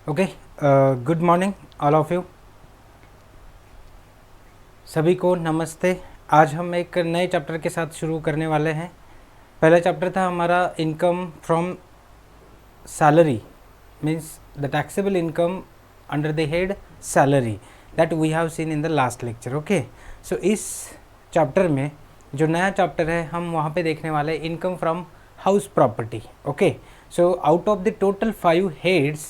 Okay, good morning all of you. सभी को नमस्ते। आज हम एक नए चैप्टर के साथ शुरू करने वाले हैं। पहला चैप्टर था हमारा income from salary, means the taxable income under the head salary, that we have seen in the last lecture. Okay, so इस चैप्टर में जो नया चैप्टर है हम वहाँ पे देखने वाले income from house property. Okay, so out of the total 5 heads,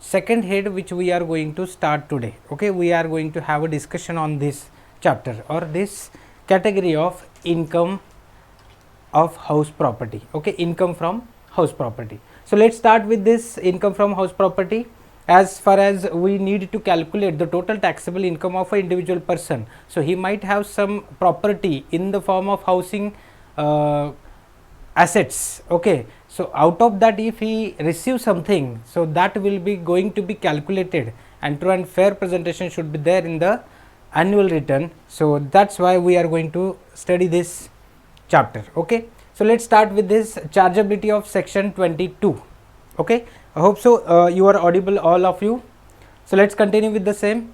second head which we are going to start today. Okay, we are going to have a discussion on this chapter or this category of income of house property. Okay, income from house property. So let's start with this income from house property. As far as we need to calculate the total taxable income of an individual person, so he might have some property in the form of housing assets. Okay, so out of that if he receives something, so that will be going to be calculated and true and fair presentation should be there in the annual return. So that's why we are going to study this chapter. Okay, so let's start with this chargeability of section 22. Okay, I hope so you are audible all of you. So let's continue with the same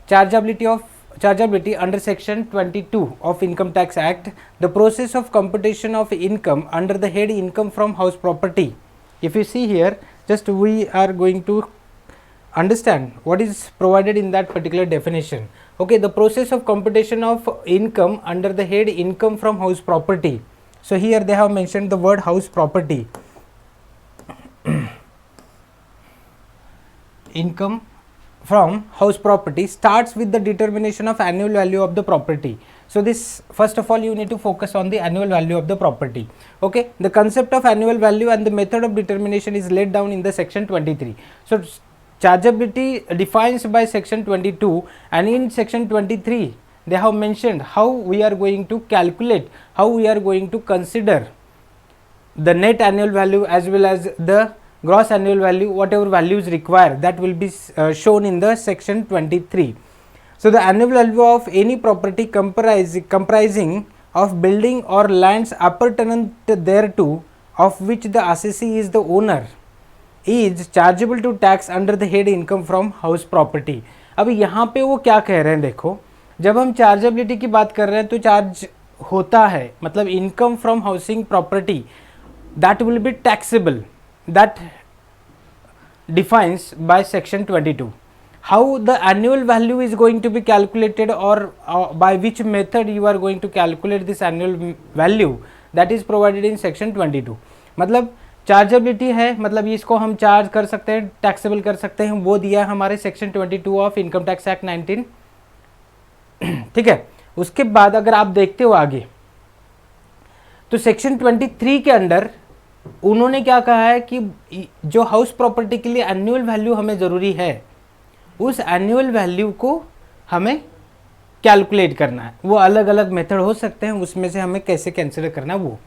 chargeability under section 22 of Income Tax Act. The process of computation of income under the head income from house property. If you see here, just we are going to understand what is provided in that particular definition. Okay, the process of computation of income under the head income from house property. So here they have mentioned the word house property. Income from house property starts with the determination of annual value of the property. So this, first of all, you need to focus on the annual value of the property. Okay, the concept of annual value and the method of determination is laid down in the section 23. So chargeability defines by section 22, and in section 23 they have mentioned how we are going to calculate, how we are going to consider the net annual value as well as the gross annual value, whatever values required, that will be shown in the section 23. So the annual value of any property comprising of building or lands appurtenant thereto, of which the assessee is the owner, is chargeable to tax under the head income from house property. अभी यहाँ पे वो क्या कह रहे हैं, देखो, जब हम चार्जेबिलिटी की बात कर रहे हैं तो चार्ज होता है, मतलब income from housing property, that will be taxable, that defines by section 22. How the annual value is going to be calculated, or by which method you are going to calculate this annual value, that is provided in section 22. मतलब chargeability है, मतलब इसको हम charge कर सकते हैं, taxable कर सकते हैं, वो दिया है हमारे section 22 of income tax act 19। ठीक है, उसके बाद अगर आप देखते हो आगे तो सेक्शन 23 के अंडर उन्होंने क्या कहा है कि जो हाउस प्रॉपर्टी के लिए एनुअल वैल्यू हमें ज़रूरी है, उस एनुअल वैल्यू को हमें कैलकुलेट करना है। वो अलग अलग मेथड हो सकते हैं, उसमें से हमें कैसे कंसिडर करना है वो।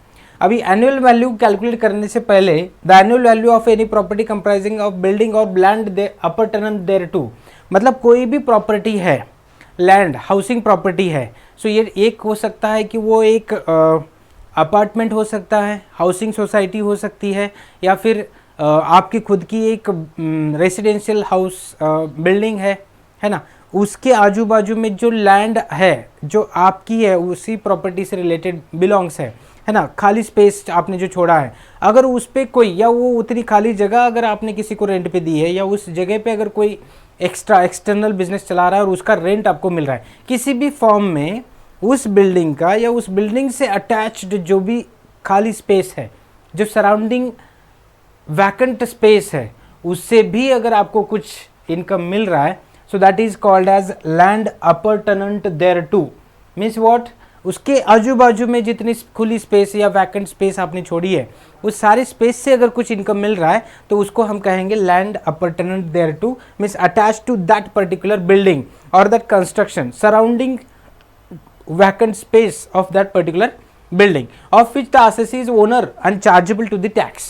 अभी एनुअल वैल्यू कैलकुलेट करने से पहले the annual value of any property comprising of building और लैंड अपरटेनेंट देयरटू, मतलब कोई भी प्रॉपर्टी है, लैंड हाउसिंग प्रॉपर्टी है, सो ये एक हो सकता है कि वो एक अपार्टमेंट हो सकता है, हाउसिंग सोसाइटी हो सकती है, या फिर आपकी खुद की एक रेसिडेंशियल हाउस बिल्डिंग है ना, उसके आजू बाजू में जो लैंड है जो आपकी है, उसी प्रॉपर्टी से रिलेटेड बिलोंग्स है ना, खाली स्पेस आपने जो छोड़ा है, अगर उस पर कोई, या वो उतनी खाली जगह अगर आपने किसी को रेंट पे दी है, या उस जगह पे अगर कोई एक्सटर्नल बिजनेस चला रहा है और उसका रेंट आपको मिल रहा है, किसी भी फॉर्म में उस बिल्डिंग का या उस बिल्डिंग से अटैच्ड जो भी खाली स्पेस है, जो सराउंडिंग वैकेंट स्पेस है, उससे भी अगर आपको कुछ इनकम मिल रहा है, so that is called as land appurtenant thereto. Means what, उसके आजू बाजू में जितनी खुली स्पेस या वैकेंट स्पेस आपने छोड़ी है, उस सारी स्पेस से अगर कुछ इनकम मिल रहा है तो उसको हम कहेंगे land appurtenant thereto, means attach to that particular building और that construction surrounding vacant space of that particular building of which the assessee is owner and chargeable to the tax.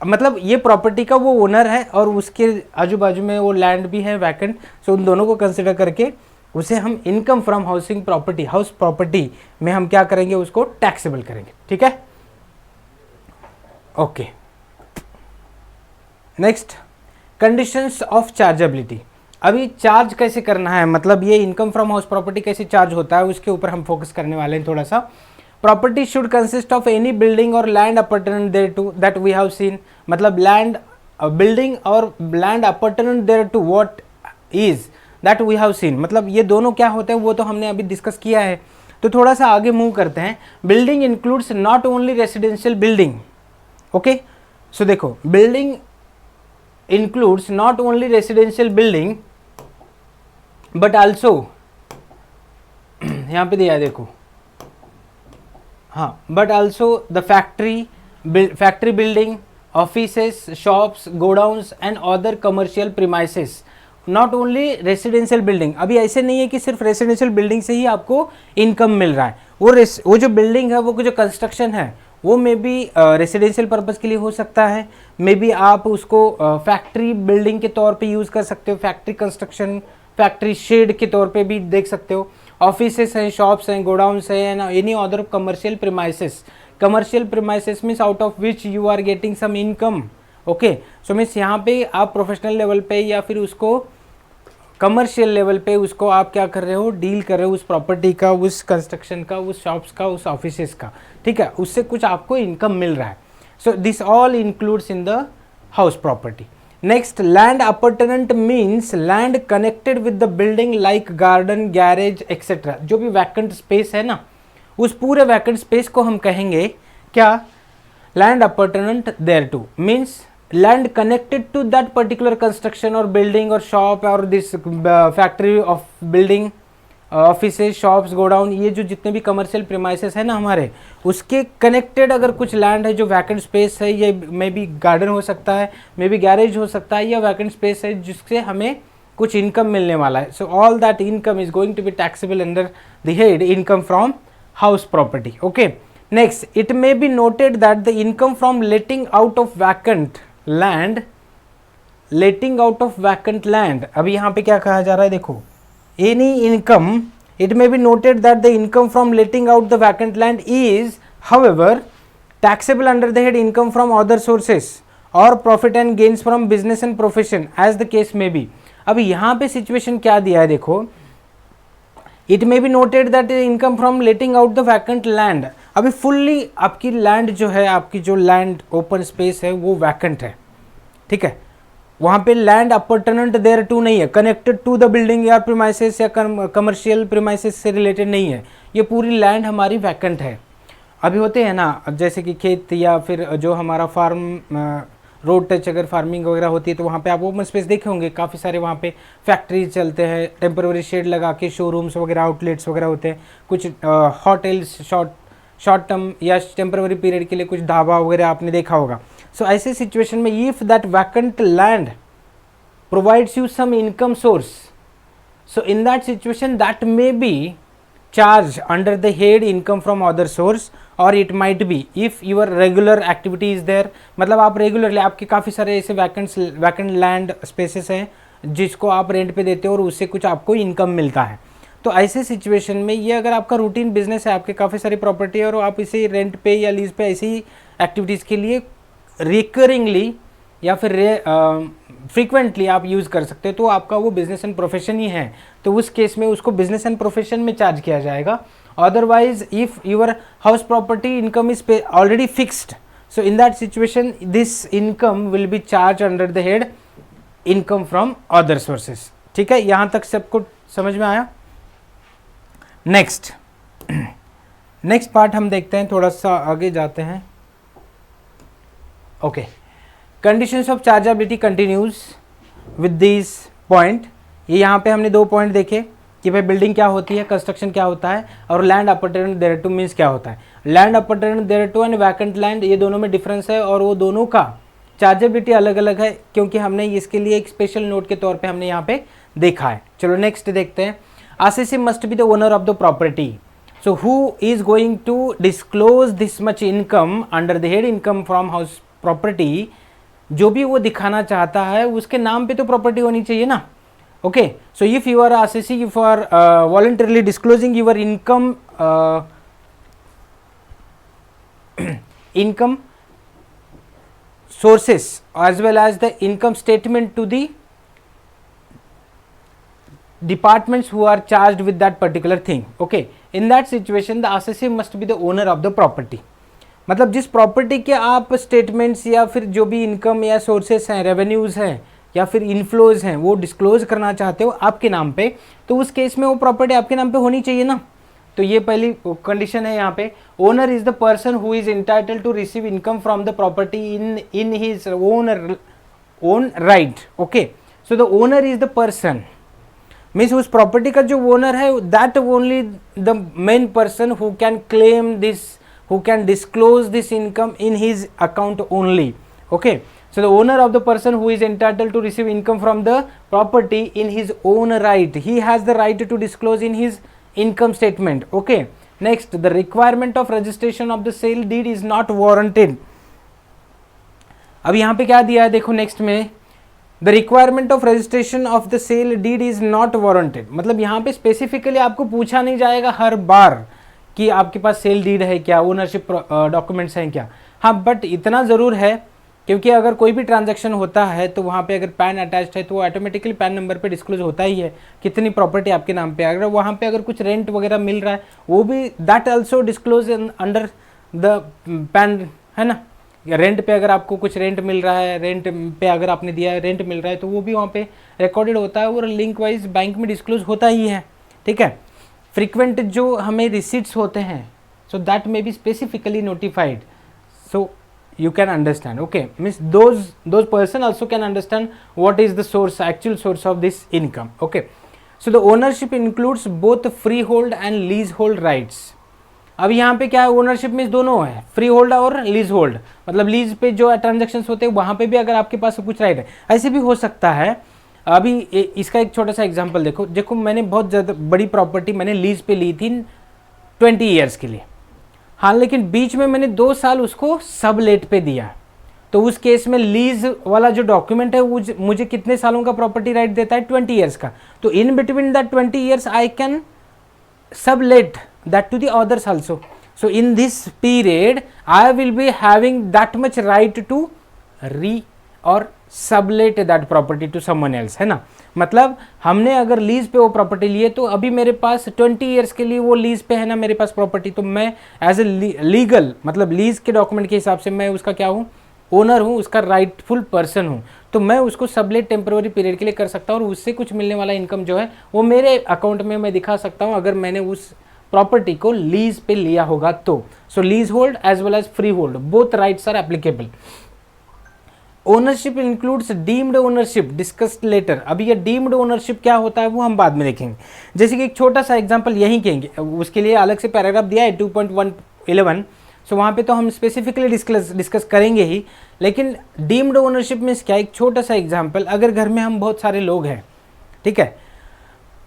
मतलब ये प्रॉपर्टी का वो ओनर है और उसके आजू बाजू में वो लैंड भी है वैकेंट, सो उन दोनों को कंसिडर करके उसे हम income from housing property, house property में हम क्या करेंगे, उसको टैक्सेबल करेंगे। ठीक है, okay. Next, conditions of chargeability, अभी चार्ज कैसे करना है, मतलब ये इनकम फ्रॉम हाउस प्रॉपर्टी कैसे चार्ज होता है उसके ऊपर हम फोकस करने वाले हैं थोड़ा सा। Property should consist of any building और land appurtenant thereto that we have seen, मतलब लैंड बिल्डिंग और land appurtenant thereto what is that we have seen, मतलब ये दोनों क्या होते हैं वो तो हमने अभी डिस्कस किया है। तो थोड़ा सा आगे मूव करते हैं। Building includes not only residential building, okay, so देखो building includes not only residential building but also यहाँ पे दिया है देखो, हाँ, but also the factory building, offices, shops, godowns and other commercial premises, not only residential building. अभी ऐसे नहीं है कि सिर्फ रेसिडेंशियल बिल्डिंग से ही आपको इनकम मिल रहा है, वो जो बिल्डिंग है, वो जो कंस्ट्रक्शन है, वो मे बी रेसिडेंशियल पर्पज़ के लिए हो सकता है, मे बी आप उसको फैक्ट्री बिल्डिंग के तौर पे यूज़ कर सकते हो, फैक्ट्री कंस्ट्रक्शन, फैक्ट्री शेड के तौर पे भी देख सकते हो, ऑफिसेस हैं, शॉप्स हैं, गोडाउन्स हैं, and any other commercial premises. Commercial premises means out of which you are getting some income, okay, so means यहाँ पे आप प्रोफेशनल लेवल पे या फिर उसको कमर्शियल लेवल पे उसको आप क्या कर रहे हो, डील कर रहे हो उस प्रॉपर्टी का, उस कंस्ट्रक्शन का, उस शॉप्स का, उस ऑफिसेस का, ठीक है, उससे कुछ आपको इनकम मिल रहा है। So this all includes in the house property. Next, land appurtenant means land connected with the building like garden, garage etcetera, जो भी वैकेंट स्पेस है ना, उस पूरे वैकेंट स्पेस को हम कहेंगे क्या, land appurtenant thereto, means land connected to that particular construction or building or shop or this factory of building, offices, shops, godown, ये जो जितने भी कमर्शियल प्रीमाइसेस है ना हमारे, उसके कनेक्टेड अगर कुछ लैंड है जो वैकेंट स्पेस है, ये मे बी गार्डन हो सकता है, मे बी गैरेज हो सकता है, या वैकेंट स्पेस है जिससे हमें कुछ इनकम मिलने वाला है। So all that income is going to be taxable under the head income from house property, okay. Next, it may be noted that the income from letting out of vacant land, letting out of vacant land, अभी यहाँ पे क्या कहा जा रहा है देखो, any income, it may be noted that the income from letting out the vacant land is however taxable under the head income from other sources और profit and gains from business and profession as the case may be. अभी यहाँ पे situation क्या दिया है देखो, it may be noted that income from letting out the vacant land, अभी fully आपकी लैंड जो है, आपकी जो लैंड ओपन स्पेस है वो वैकेंट है, ठीक है, वहाँ पे लैंड अपर्टेनेंट देयर टू नहीं है, कनेक्टेड टू द बिल्डिंग या प्रीमाइसेस या कमर्शियल प्रीमाइसेस से रिलेटेड नहीं है, ये पूरी लैंड हमारी वैकेंट है। अभी होते हैं ना जैसे कि खेत या फिर जो हमारा फार्म, रोड टच अगर फार्मिंग वगैरह होती है तो वहाँ पे आप ओपन स्पेस देखे होंगे, काफ़ी सारे वहाँ पे फैक्ट्रीज चलते हैं, टेम्पररी शेड लगा के शोरूम्स वगैरह, आउटलेट्स वगैरह होते हैं, कुछ होटल्स शॉर्ट टर्म या टेम्पररी पीरियड के लिए कुछ ढाबा वगैरह आपने देखा होगा। सो ऐसे सिचुएशन में if that vacant land provides you some income source, so in that situation that may be charge under the head income from other source or it might be if your regular activity is there, मतलब आप regularly, आपके काफ़ी सारे ऐसे vacant land spaces हैं जिसको आप rent पे देते हो और उससे कुछ आपको इनकम मिलता है। तो ऐसे सिचुएशन में ये अगर आपका रूटीन बिजनेस है, आपके काफ़ी सारी प्रॉपर्टी है और आप इसे रेंट पे या लीज पे ऐसी ही एक्टिविटीज़ के लिए रिकरिंगली या फिर फ्रीक्वेंटली आप यूज़ कर सकते हो, तो आपका वो बिजनेस एंड प्रोफेशन ही है, तो उस केस में उसको बिजनेस एंड प्रोफेशन में चार्ज किया जाएगा। Otherwise if your house property income is already fixed, so in that situation this income will be charge under the head income from other sources. ठीक है, यहाँ तक सबको समझ में आया। नेक्स्ट पार्ट हम देखते हैं, थोड़ा सा आगे जाते हैं। Okay, conditions of chargeability continues with this point. ये यहाँ पे हमने 2 पॉइंट देखे कि भाई बिल्डिंग क्या होती है, कंस्ट्रक्शन क्या होता है, और लैंड अपर्टेनेंट देयरटू मीन्स क्या होता है। लैंड अपर्टेनेंट देयरटू एंड वैकेंट लैंड, ये दोनों में डिफरेंस है और वो दोनों का चार्जेबिलिटी अलग अलग है, क्योंकि हमने इसके लिए एक स्पेशल नोट के तौर पे हमने यहाँ पे देखा है। चलो नेक्स्ट देखते हैं। RCC must be the owner of the property, so who is going to disclose this much income under the head income from house property. जो भी वो दिखाना चाहता है उसके नाम पे तो प्रॉपर्टी होनी चाहिए ना। Okay, so if you are RCC, if you are voluntarily disclosing your income sources as well as the income statement to the departments who are charged with that particular thing. Okay, in that situation the assessee must be the owner of the property. मतलब जिस property के आप statements या फिर जो भी income या sources हैं, रेवेन्यूज हैं या फिर इनफ्लोज हैं वो डिस्क्लोज करना चाहते हो आपके नाम पे, तो उस केस में वो प्रॉपर्टी आपके नाम पे होनी चाहिए ना. तो ये पहली कंडीशन है यहाँ पे. Owner is the person who is entitled to receive income from the property in his own right. Okay, so the owner is the person means उस प्रॉपर्टी का जो ओनर है that only the main person who can claim this, who can disclose this income in his account only. Okay, so the owner of the person who is entitled to receive income from the property in his own right, he has the right to disclose in his income statement. Okay, next, the requirement of registration of the sale deed is not warranted. अब यहाँ पे क्या दिया है देखो next में, the requirement of registration of the sale deed is not warranted. मतलब यहाँ पे स्पेसिफिकली आपको पूछा नहीं जाएगा हर बार कि आपके पास सेल डीड है क्या, ओनरशिप डॉक्यूमेंट्स हैं क्या. हाँ, बट इतना ज़रूर है क्योंकि अगर कोई भी ट्रांजैक्शन होता है तो वहाँ पे अगर पैन अटैच्ड है तो वो ऑटोमेटिकली पैन नंबर पे डिस्क्लोज होता ही है कितनी प्रॉपर्टी आपके नाम पे. अगर वहाँ पे अगर कुछ रेंट वगैरह मिल रहा है वो भी that also disclose under the pan, है ना. रेंट पे अगर आपको कुछ रेंट मिल रहा है, रेंट पे अगर आपने दिया है, रेंट मिल रहा है तो वो भी वहाँ पे रिकॉर्डेड होता है और लिंक वाइज बैंक में डिस्क्लोज होता ही है. ठीक है, फ्रीक्वेंट जो हमें रिसीट्स होते हैं so that may be specifically notified, so you can understand. Okay, means those person also can understand what is the source, actual source of this income. Okay, so the ownership includes both freehold and leasehold rights. अब यहाँ पे क्या है, ownership में दोनों है, free hold और lease hold. मतलब लीज पे जो ट्रांजेक्शन होते हैं वहाँ पे भी अगर आपके पास कुछ राइट है, ऐसे भी हो सकता है. अभी इसका एक छोटा सा एग्जांपल देखो मैंने बहुत ज़्यादा बड़ी प्रॉपर्टी मैंने लीज पे ली थी 20 ईयर्स के लिए. हाँ, लेकिन बीच में मैंने 2 साल उसको सबलेट पे दिया, तो उस केस में लीज वाला जो डॉक्यूमेंट है वो मुझे कितने सालों का प्रॉपर्टी राइट देता है, 20 ईयर्स का. तो in between that 20 years I can sublet that to the others also. So in this period I will be having that much right to re और sublet that property to someone else, है ना. मतलब हमने अगर lease पे वो property लिए तो अभी मेरे पास 20 ईयर्स के लिए वो लीज पे है ना मेरे पास प्रॉपर्टी, तो मैं एज ए लीगल मतलब लीज के डॉक्यूमेंट के हिसाब से मैं उसका क्या हूँ, ओनर हूँ, उसका राइटफुल पर्सन हूँ. तो मैं उसको सबलेट टेम्पररी पीरियड के लिए कर सकता हूँ और उससे कुछ मिलने वाला इनकम जो है वो मेरे अकाउंट में मैं दिखा सकता हूँ अगर मैंने उस प्रॉपर्टी को लीज पे लिया होगा तो. So leasehold as well as freehold both rights are applicable. Ownership includes deemed ownership discussed later. अभी ये डीम्ड ओनरशिप क्या होता है वो हम बाद में देखेंगे. जैसे कि एक छोटा सा एग्जांपल यहीं कहेंगे, उसके लिए अलग से पैराग्राफ दिया है 2.111. सो वहाँ पे तो हम स्पेसिफिकली डिस्कस करेंगे ही. लेकिन डीम्ड ओनरशिप मीन्स क्या, एक छोटा सा एग्जाम्पल, अगर घर में हम बहुत सारे लोग हैं, ठीक है,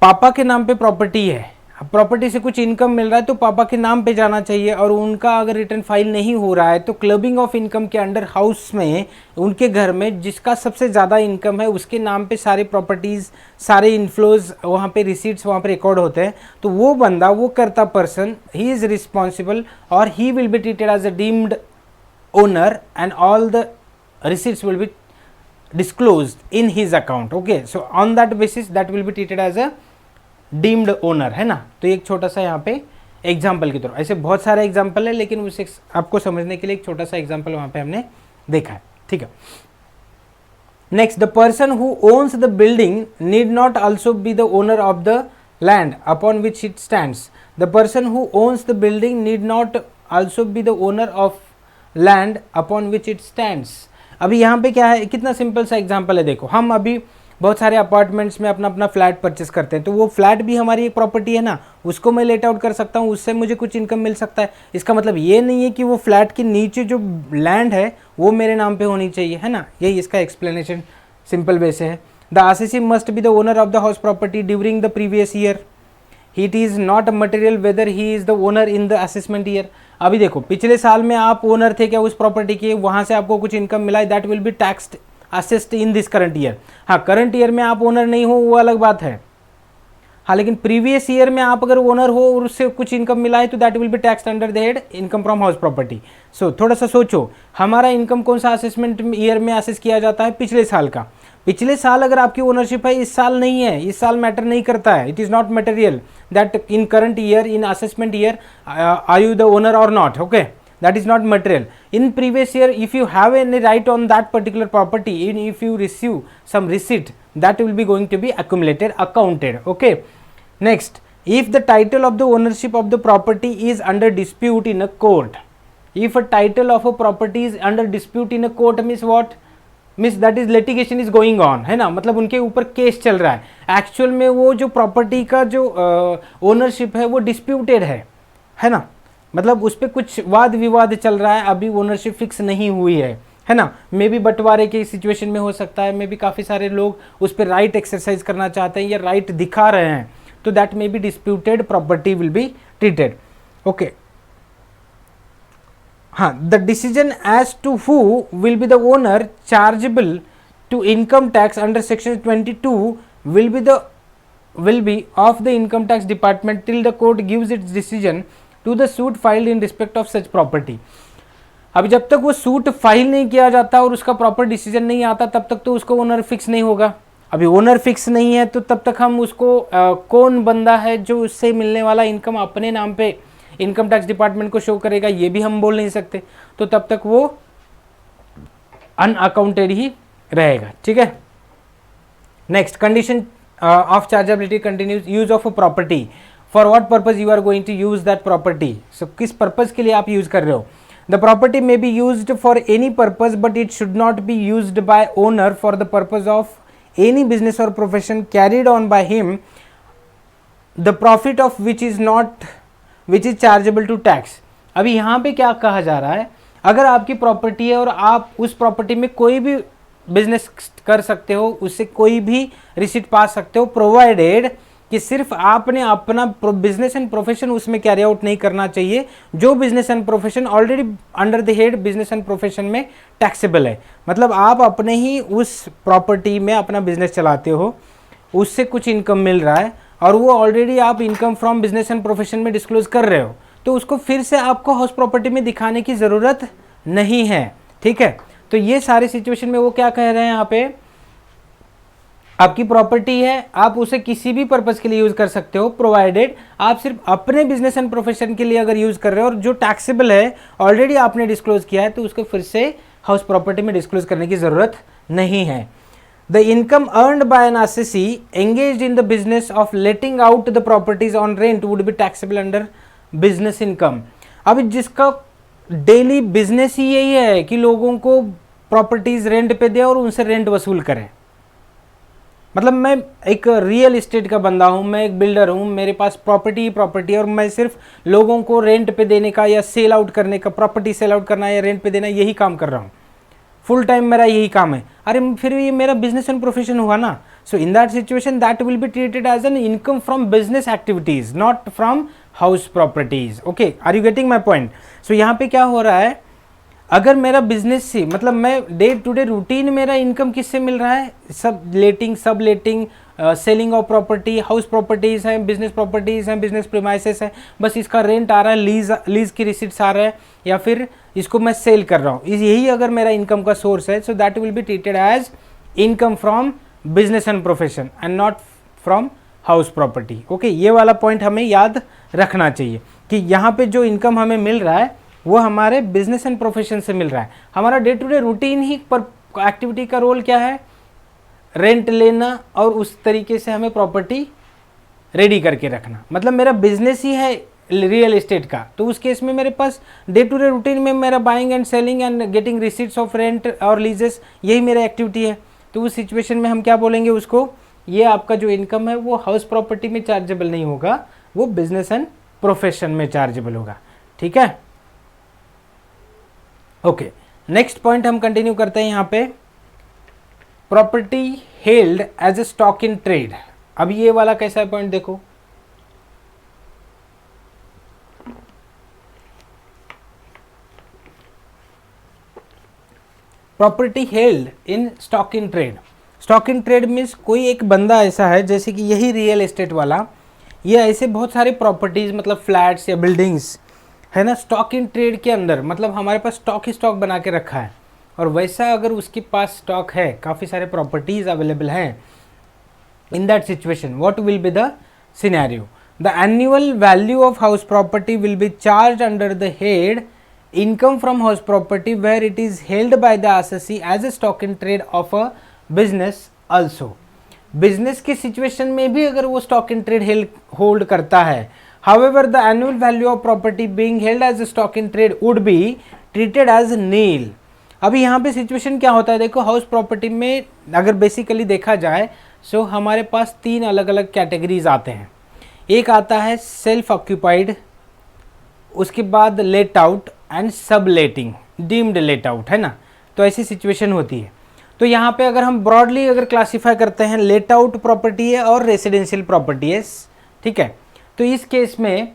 पापा के नाम पे प्रॉपर्टी है, प्रॉपर्टी से कुछ इनकम मिल रहा है तो पापा के नाम पे जाना चाहिए और उनका अगर रिटर्न फाइल नहीं हो रहा है तो क्लबिंग ऑफ इनकम के अंडर हाउस में उनके घर में जिसका सबसे ज़्यादा इनकम है उसके नाम पे सारे प्रॉपर्टीज़, सारे इनफ्लोज वहाँ पे रिसीट्स वहाँ पे रिकॉर्ड होते हैं. तो वो बंदा, वो करता पर्सन, ही इज़ रिस्पॉन्सिबल और he will be treated as a deemed owner and all the receipts will be disclosed in his account. Okay, so on that basis that will be treated as a deemed owner, है ना. तो एक छोटा सा यहाँ पे example की तरह, ऐसे बहुत सारे एग्जाम्पल है लेकिन उसे आपको समझने के लिए एक छोटा सा एग्जाम्पल वहाँ पे हमने देखा है. ठीक है, next, the person who owns the building need not also be the owner of the land upon which it stands. The person who owns the building need not also be the owner of land upon which it stands. अभी यहाँ पे क्या है, कितना simple सा example है. देखो, हम अभी बहुत सारे अपार्टमेंट्स में अपना अपना फ्लैट परचेस करते हैं तो वो फ्लैट भी हमारी एक प्रॉपर्टी है ना, उसको मैं लेट आउट कर सकता हूँ, उससे मुझे कुछ इनकम मिल सकता है. इसका मतलब ये नहीं है कि वो फ्लैट के नीचे जो लैंड है वो मेरे नाम पे होनी चाहिए, है ना. यही इसका एक्सप्लेनेशन सिंपल वे से है. The assessee must be the owner of the house property during the previous year. It is not material weather he is the owner in the assessment year. अभी देखो, पिछले साल में आप ओनर थे क्या उस प्रॉपर्टी के, वहाँ से आपको कुछ इनकम मिला है, that will B taxed assessed in this current year. हाँ, करंट ईयर में आप ओनर नहीं हो वो अलग बात है, हाँ, लेकिन प्रीवियस ईयर में आप अगर ओनर हो और उससे कुछ इनकम मिला है तो that will be tax under the head income from house property. So थोड़ा सा सोचो, हमारा इनकम कौन सा असेसमेंट ईयर में असेस किया जाता है? पिछले साल का। पिछले साल अगर आपकी ओनरशिप है, इस साल नहीं है, इस साल मैटर नहीं करता है, it is not material that in current year, in assessment year are you the owner और not, okay, that is not material. In previous year, if you have any right on that particular property, if you receive some receipt, that will be going to be accumulated, accounted, okay. Next, if the title of the ownership of the property is under dispute in a court, if a title of a property is under dispute in a court means what? Means that is litigation is going on, है ना, मतलब उनके ऊपर case चल रहा है। Actual में वो जो प्रॉपर्टी का जो ओनरशिप है वो डिस्प्यूटेड है ना, मतलब उस पर कुछ वाद विवाद चल रहा है, अभी ओनरशिप फिक्स नहीं हुई है ना। मे बी बंटवारे के सिचुएशन में हो सकता है, मे बी काफ़ी सारे लोग उस पर राइट एक्सरसाइज करना चाहते हैं या राइट दिखा रहे हैं, तो that may be disputed property will be treated, okay. हाँ, the decision as to who will be the owner chargeable to income tax under section 22 will be of the income tax department till the court gives its decision to the suit filed in respect of such property। अभी जब तक वो suit file नहीं किया जाता और उसका proper decision नहीं आता तब तक तो उसको ओनर फिक्स नहीं होगा। अभी ओनर फिक्स नहीं है तो तब तक हम उसको कौन बंदा है जो उससे मिलने वाला इनकम अपने नाम पे इनकम टैक्स डिपार्टमेंट को शो करेगा, ये भी हम बोल नहीं सकते, तो तब तक वो अनअकाउंटेड ही रहेगा, ठीक है। Next, condition of chargeability continues, use of a property, for what purpose you are going to use that property, so किस पर्पस के लिए आप यूज कर रहे हो। the property may be used for any purpose but it should not be used by owner for the purpose of any business or profession carried on by him, the profit of which is chargeable to tax। अभी यहाँ पे क्या कहा जा रहा है, अगर आपकी प्रॉपर्टी है और आप उस प्रॉपर्टी में कोई भी बिजनेस कर सकते हो, उससे कोई भी रिसीट पा सकते हो, प्रोवाइडेड कि सिर्फ आपने अपना बिजनेस एंड प्रोफेशन उसमें कैरी आउट नहीं करना चाहिए, जो business and profession already under the head business and profession में टैक्सेबल है। मतलब आप अपने ही उस प्रॉपर्टी में अपना बिजनेस चलाते हो, उससे कुछ इनकम मिल रहा है और वो ऑलरेडी आप income from business and profession में डिस्क्लोज कर रहे हो, तो उसको फिर से आपको हाउस प्रॉपर्टी में दिखाने की ज़रूरत नहीं है, ठीक है। तो ये सारे सिचुएशन में वो क्या कह रहे हैं यहाँ पे, आपकी प्रॉपर्टी है, आप उसे किसी भी पर्पस के लिए यूज कर सकते हो, प्रोवाइडेड आप सिर्फ अपने बिजनेस एंड प्रोफेशन के लिए अगर यूज कर रहे हो और जो टैक्सेबल है ऑलरेडी आपने डिस्क्लोज किया है, तो उसको फिर से हाउस प्रॉपर्टी में डिस्क्लोज करने की जरूरत नहीं है। The income earned bye N assessee engaged in the business of letting out the properties on rent would be taxable under business income. अब जिसका डेली बिजनेस ही यही है कि लोगों को प्रॉपर्टीज रेंट पे दे और उनसे रेंट वसूल करें, मतलब मैं एक रियल एस्टेट का बंदा हूँ, मैं एक बिल्डर हूँ, मेरे पास प्रॉपर्टी है और मैं सिर्फ लोगों को रेंट पे देने का या सेल आउट करने का, प्रॉपर्टी सेल आउट करना या रेंट पे देना, यही काम कर रहा हूँ, फुल टाइम मेरा यही काम है। अरे फिर ये मेरा बिजनेस एंड प्रोफेशन हुआ ना। So in that situation that will be treated as an income from business activities, not from house properties, okay, are you getting my point. So यहाँ पे क्या हो रहा है, अगर मेरा बिजनेस से मतलब मैं डे टू डे रूटीन मेरा इनकम किससे मिल रहा है, सब letting selling of property, house properties हैं, बिजनेस प्रॉपर्टीज़ हैं, बिजनेस प्रीमाइसेस हैं, बस इसका रेंट आ रहा है, लीज की रिसिट्स आ रहा है या फिर इसको मैं सेल कर रहा हूँ, यही अगर मेरा इनकम का सोर्स है, so that will be treated as income from business and profession and not from house property, okay. ये वाला पॉइंट हमें याद रखना चाहिए कि यहाँ पे जो इनकम हमें मिल रहा है वो हमारे बिजनेस एंड प्रोफेशन से मिल रहा है। हमारा डे टू डे रूटीन ही पर एक्टिविटी का रोल क्या है, रेंट लेना और उस तरीके से हमें प्रॉपर्टी रेडी करके रखना, मतलब मेरा बिजनेस ही है रियल एस्टेट का, तो उस केस में मेरे पास डे टू डे रूटीन में मेरा buying and selling and getting receipts of rent और लीजेस, यही मेरा एक्टिविटी है। तो उस सिचुएशन में हम क्या बोलेंगे उसको, ये आपका जो इनकम है वो हाउस प्रॉपर्टी में चार्जेबल नहीं होगा, वो बिजनेस एंड प्रोफेशन में चार्जेबल होगा, ठीक है, ओके। नेक्स्ट पॉइंट हम कंटिन्यू करते हैं यहाँ पे, property held as a stock in trade. अब ये वाला कैसा है पॉइंट देखो, property held in stock in trade. Stock in trade means कोई एक बंदा ऐसा है, जैसे कि यही रियल एस्टेट वाला, ये ऐसे बहुत सारे प्रॉपर्टीज़ मतलब फ्लैट्स या बिल्डिंग्स है ना, स्टॉक इन ट्रेड के अंदर, मतलब हमारे पास स्टॉक ही स्टॉक बना के रखा है। और वैसा अगर उसके पास स्टॉक है, काफ़ी सारे प्रॉपर्टीज़ अवेलेबल हैं, in that situation what will be the scenario? The annual value of house property will be charged under the head income from house property, where it is held by the assessee as a stock in trade of a business also. Business की situation में भी अगर वो stock in trade hold करता है, however the annual value of property being held as a stock in trade would be treated as nil. अभी यहाँ पे सिचुएशन क्या होता है, देखो हाउस प्रॉपर्टी में अगर बेसिकली देखा जाए सो हमारे पास 3 अलग अलग कैटेगरीज आते हैं। एक आता है सेल्फ ऑक्यूपाइड, उसके बाद लेट आउट एंड सब लेटिंग, डीम्ड लेट आउट, है ना। तो ऐसी सिचुएशन होती है। तो यहाँ पे अगर हम ब्रॉडली अगर क्लासीफाई करते हैं, लेट आउट प्रॉपर्टी है और रेसिडेंशियल प्रॉपर्टी है, ठीक है। तो इस केस में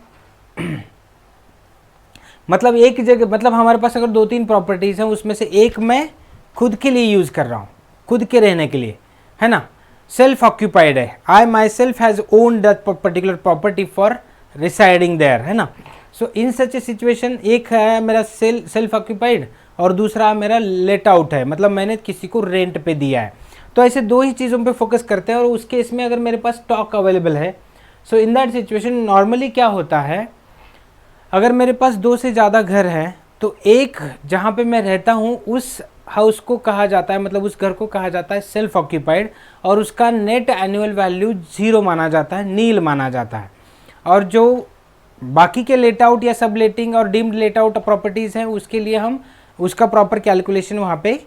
मतलब एक जगह, मतलब हमारे पास अगर 2-3 प्रॉपर्टीज़ हैं, उसमें से एक मैं खुद के लिए यूज़ कर रहा हूँ, खुद के रहने के लिए, है ना, सेल्फ ऑक्यूपाइड है, I myself has own that particular property for residing there, है ना। सो इन सच ए सिचुएशन, एक है मेरा सेल्फ ऑक्यूपाइड और दूसरा मेरा लेट आउट है, मतलब मैंने किसी को रेंट पे दिया है। तो ऐसे 2 ही चीज़ों पे फोकस करते हैं। और उस केस में अगर मेरे पास स्टॉक अवेलेबल है, सो इन दैट सिचुएशन नॉर्मली क्या होता है, अगर मेरे पास 2 से ज़्यादा घर हैं तो एक जहाँ पे मैं रहता हूँ उस हाउस को कहा जाता है, मतलब उस घर को कहा जाता है सेल्फ ऑक्यूपाइड, और उसका नेट एनुअल वैल्यू 0 माना जाता है, नील माना जाता है। और जो बाकी के लेट आउट या सब लेटिंग और डीम्ड लेट आउट प्रॉपर्टीज़ हैं, उसके लिए हम उसका प्रॉपर कैलकुलेशन वहाँ पे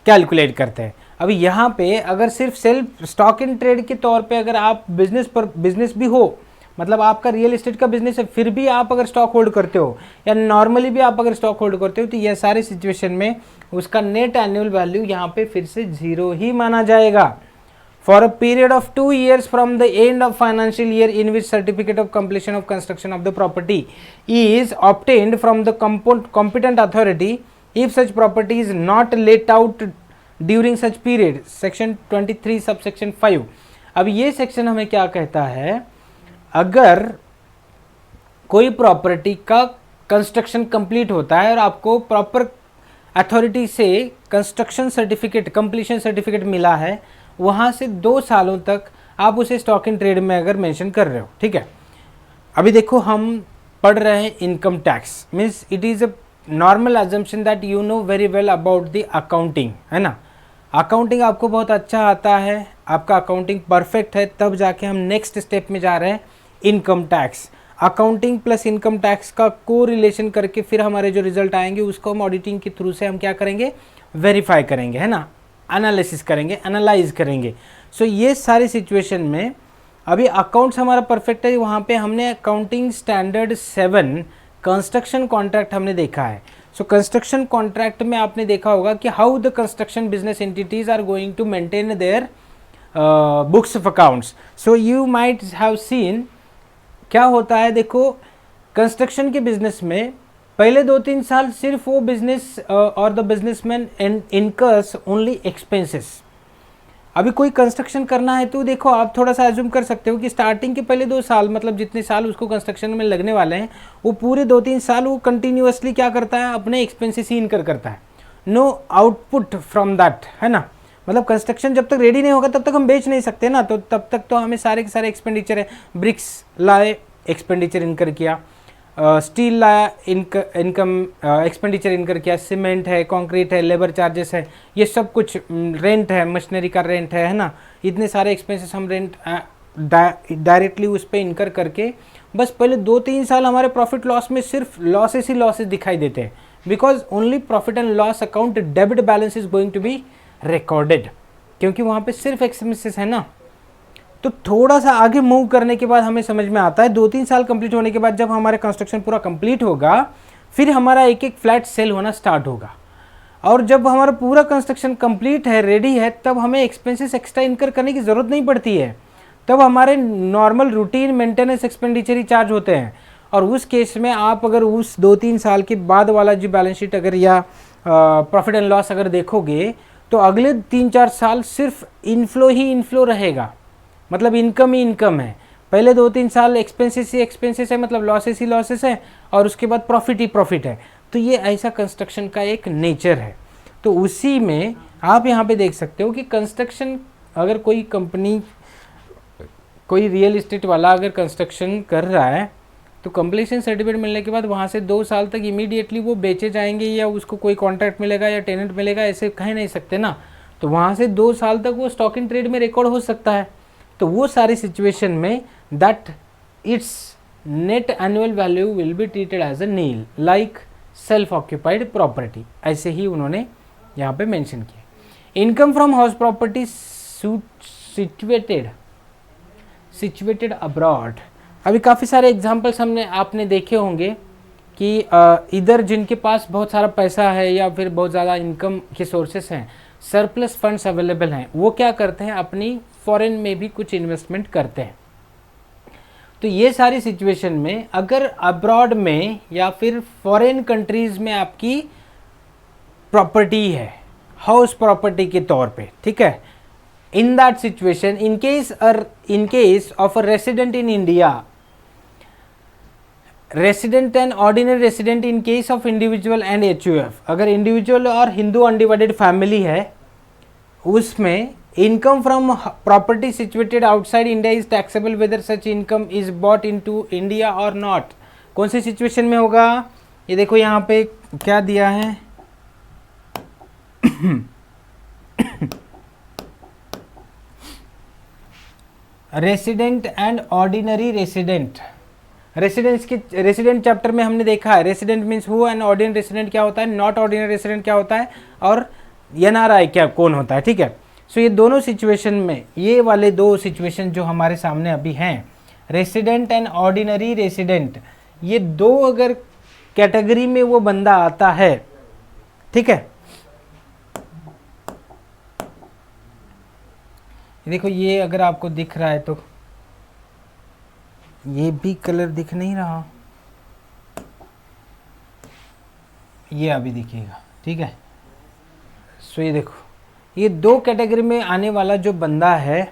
कैलकुलेट करते हैं। अभी यहाँ पे अगर सिर्फ सेल्फ स्टॉक इन ट्रेड के तौर पे अगर आप बिजनेस भी हो, मतलब आपका रियल एस्टेट का बिजनेस है, फिर भी आप अगर स्टॉक होल्ड करते हो या नॉर्मली भी आप अगर स्टॉक होल्ड करते हो, तो यह सारे सिचुएशन में उसका नेट एनुअल वैल्यू यहाँ पे फिर से 0 ही माना जाएगा। For a period of 2 years from the end of financial year in which certificate of completion of construction of the property is obtained from the competent authority if such property is not let out during such period, section 23 sub section 5। अब ये section हमें क्या कहता है, अगर कोई property का construction complete होता है और आपको प्रॉपर अथॉरिटी से कंस्ट्रक्शन सर्टिफिकेट, कंप्लीशन सर्टिफिकेट मिला है, वहाँ से 2 सालों तक आप उसे स्टॉक इन ट्रेड में अगर मेंशन कर रहे हो, ठीक है। अभी देखो हम पढ़ रहे हैं income tax, means it is a normal assumption that you know very well about the accounting, है ना। अकाउंटिंग आपको बहुत अच्छा आता है, आपका अकाउंटिंग परफेक्ट है, तब जाके हम नेक्स्ट स्टेप में जा रहे हैं, income tax. Accounting plus income tax का को रिलेशन करके फिर हमारे जो रिजल्ट आएंगे उसको हम ऑडिटिंग के थ्रू से हम क्या करेंगे, वेरीफाई करेंगे, है ना, एनालिसिस करेंगे, एनालाइज करेंगे। सो ये सारी सिचुएशन में अभी अकाउंट्स हमारा परफेक्ट है, वहाँ पे हमने अकाउंटिंग स्टैंडर्ड 7 कंस्ट्रक्शन कॉन्ट्रैक्ट हमने देखा है। सो कंस्ट्रक्शन कॉन्ट्रैक्ट में आपने देखा होगा कि how the construction business entities are going to maintain their books of accounts. So you might have seen क्या होता है, देखो कंस्ट्रक्शन के बिजनेस में पहले 2-3 साल सिर्फ वो बिजनेस और the businessman incurs only expenses. अभी कोई कंस्ट्रक्शन करना है तो देखो आप थोड़ा सा एज्यूम कर सकते हो कि स्टार्टिंग के पहले 2 साल, मतलब जितने साल उसको कंस्ट्रक्शन में लगने वाले हैं, वो पूरे 2-3 साल वो कंटिन्यूअसली क्या करता है, अपने एक्सपेंसेस ही इनकर करता है, नो आउटपुट फ्रॉम दैट, है ना। मतलब कंस्ट्रक्शन जब तक रेडी नहीं होगा तब तक हम बेच नहीं सकते ना, तो तब तक तो हमें सारे के सारे एक्सपेंडिचर है, ब्रिक्स लाए एक्सपेंडिचर इनकर किया, स्टील लाया इनकम एक्सपेंडिचर इनकर किया, सीमेंट है, कंक्रीट है, लेबर चार्जेस है, ये सब कुछ, रेंट है, मशीनरी का रेंट है ना, इतने सारे एक्सपेंसेस हम रेंट डायरेक्टली उस पर इनकर करके बस पहले 2-3 साल हमारे प्रॉफिट लॉस में सिर्फ लॉसेस ही लॉसेस दिखाई देते हैं, because only profit and loss account debit balance is going to be recorded, क्योंकि वहाँ पे सिर्फ एक्सपेंसेस है ना। तो थोड़ा सा आगे मूव करने के बाद हमें समझ में आता है 2-3 साल कंप्लीट होने के बाद जब हमारे कंस्ट्रक्शन पूरा कंप्लीट होगा, फिर हमारा एक एक फ्लैट सेल होना स्टार्ट होगा, और जब हमारा पूरा कंस्ट्रक्शन कंप्लीट है, रेडी है, तब हमें एक्सपेंसेस एक्स्ट्रा इनकर करने की ज़रूरत नहीं पड़ती है, तब हमारे नॉर्मल रूटीन मेंटेनेंस एक्सपेंडिचर ही चार्ज होते हैं। और उस केस में आप अगर उस 2-3 साल के बाद वाला जो बैलेंस शीट अगर या प्रॉफिट एंड लॉस अगर देखोगे, तो अगले 3-4 साल सिर्फ इनफ्लो ही इनफ्लो रहेगा, मतलब इनकम ही इनकम है। पहले 2-3 साल एक्सपेंसेस ही एक्सपेंसेस है, मतलब लॉसेस ही लॉसेस है, और उसके बाद प्रॉफिट ही प्रॉफिट है। तो ये ऐसा कंस्ट्रक्शन का एक नेचर है। तो उसी में आप यहाँ पे देख सकते हो कि कंस्ट्रक्शन, अगर कोई कंपनी, कोई रियल इस्टेट वाला अगर कंस्ट्रक्शन कर रहा है तो कंप्लीशन सर्टिफिकेट मिलने के बाद वहाँ से 2 साल तक इमीडिएटली वो बेचे जाएंगे या उसको कोई कॉन्ट्रैक्ट मिलेगा या टेनेंट मिलेगा, ऐसे कह नहीं सकते ना। तो वहाँ से 2 साल तक वो स्टॉक इन ट्रेड में रिकॉर्ड हो सकता है। तो वो सारी सिचुएशन में that it's net annual value will be treated as a nil like self occupied property, ऐसे ही उन्होंने यहाँ पे मेंशन किया। Income from house property situated abroad, अभी काफ़ी सारे एग्जांपल्स आपने देखे होंगे कि इधर जिनके पास बहुत सारा पैसा है या फिर बहुत ज़्यादा इनकम के सोर्सेस हैं, सरप्लस फंड्स अवेलेबल हैं, वो क्या करते हैं, अपनी फॉरेन में भी कुछ इन्वेस्टमेंट करते हैं। तो ये सारी सिचुएशन में अगर अब्रॉड में या फिर फॉरेन कंट्रीज़ में आपकी प्रॉपर्टी है हाउस प्रॉपर्टी के तौर पे, ठीक है, in that situation in case of a resident in India, resident and ordinary resident in case of individual and HUF, अगर इंडिविजुअल और हिंदू अनडिवाइडेड फैमिली है उसमें income from property situated outside India is taxable whether such income is brought into India or not. कौन सी situation में होगा, ये देखो यहाँ पे क्या दिया है resident and ordinary resident. Resident chapter में हमने देखा है resident means who and ordinary resident क्या होता है, नॉट ऑर्डिनरी रेसिडेंट क्या होता है, और एनआरआई क्या कौन होता है, ठीक है। सो ये दोनों सिचुएशन में, ये वाले 2 सिचुएशन जो हमारे सामने अभी हैं, रेसिडेंट एंड ऑर्डिनरी रेसिडेंट, ये 2 अगर कैटेगरी में वो बंदा आता है, ठीक है। देखो ये अगर आपको दिख रहा है तो ये भी कलर दिख नहीं रहा, ये अभी दिखेगा, ठीक है। सो ये देखो, ये 2 कैटेगरी में आने वाला जो बंदा है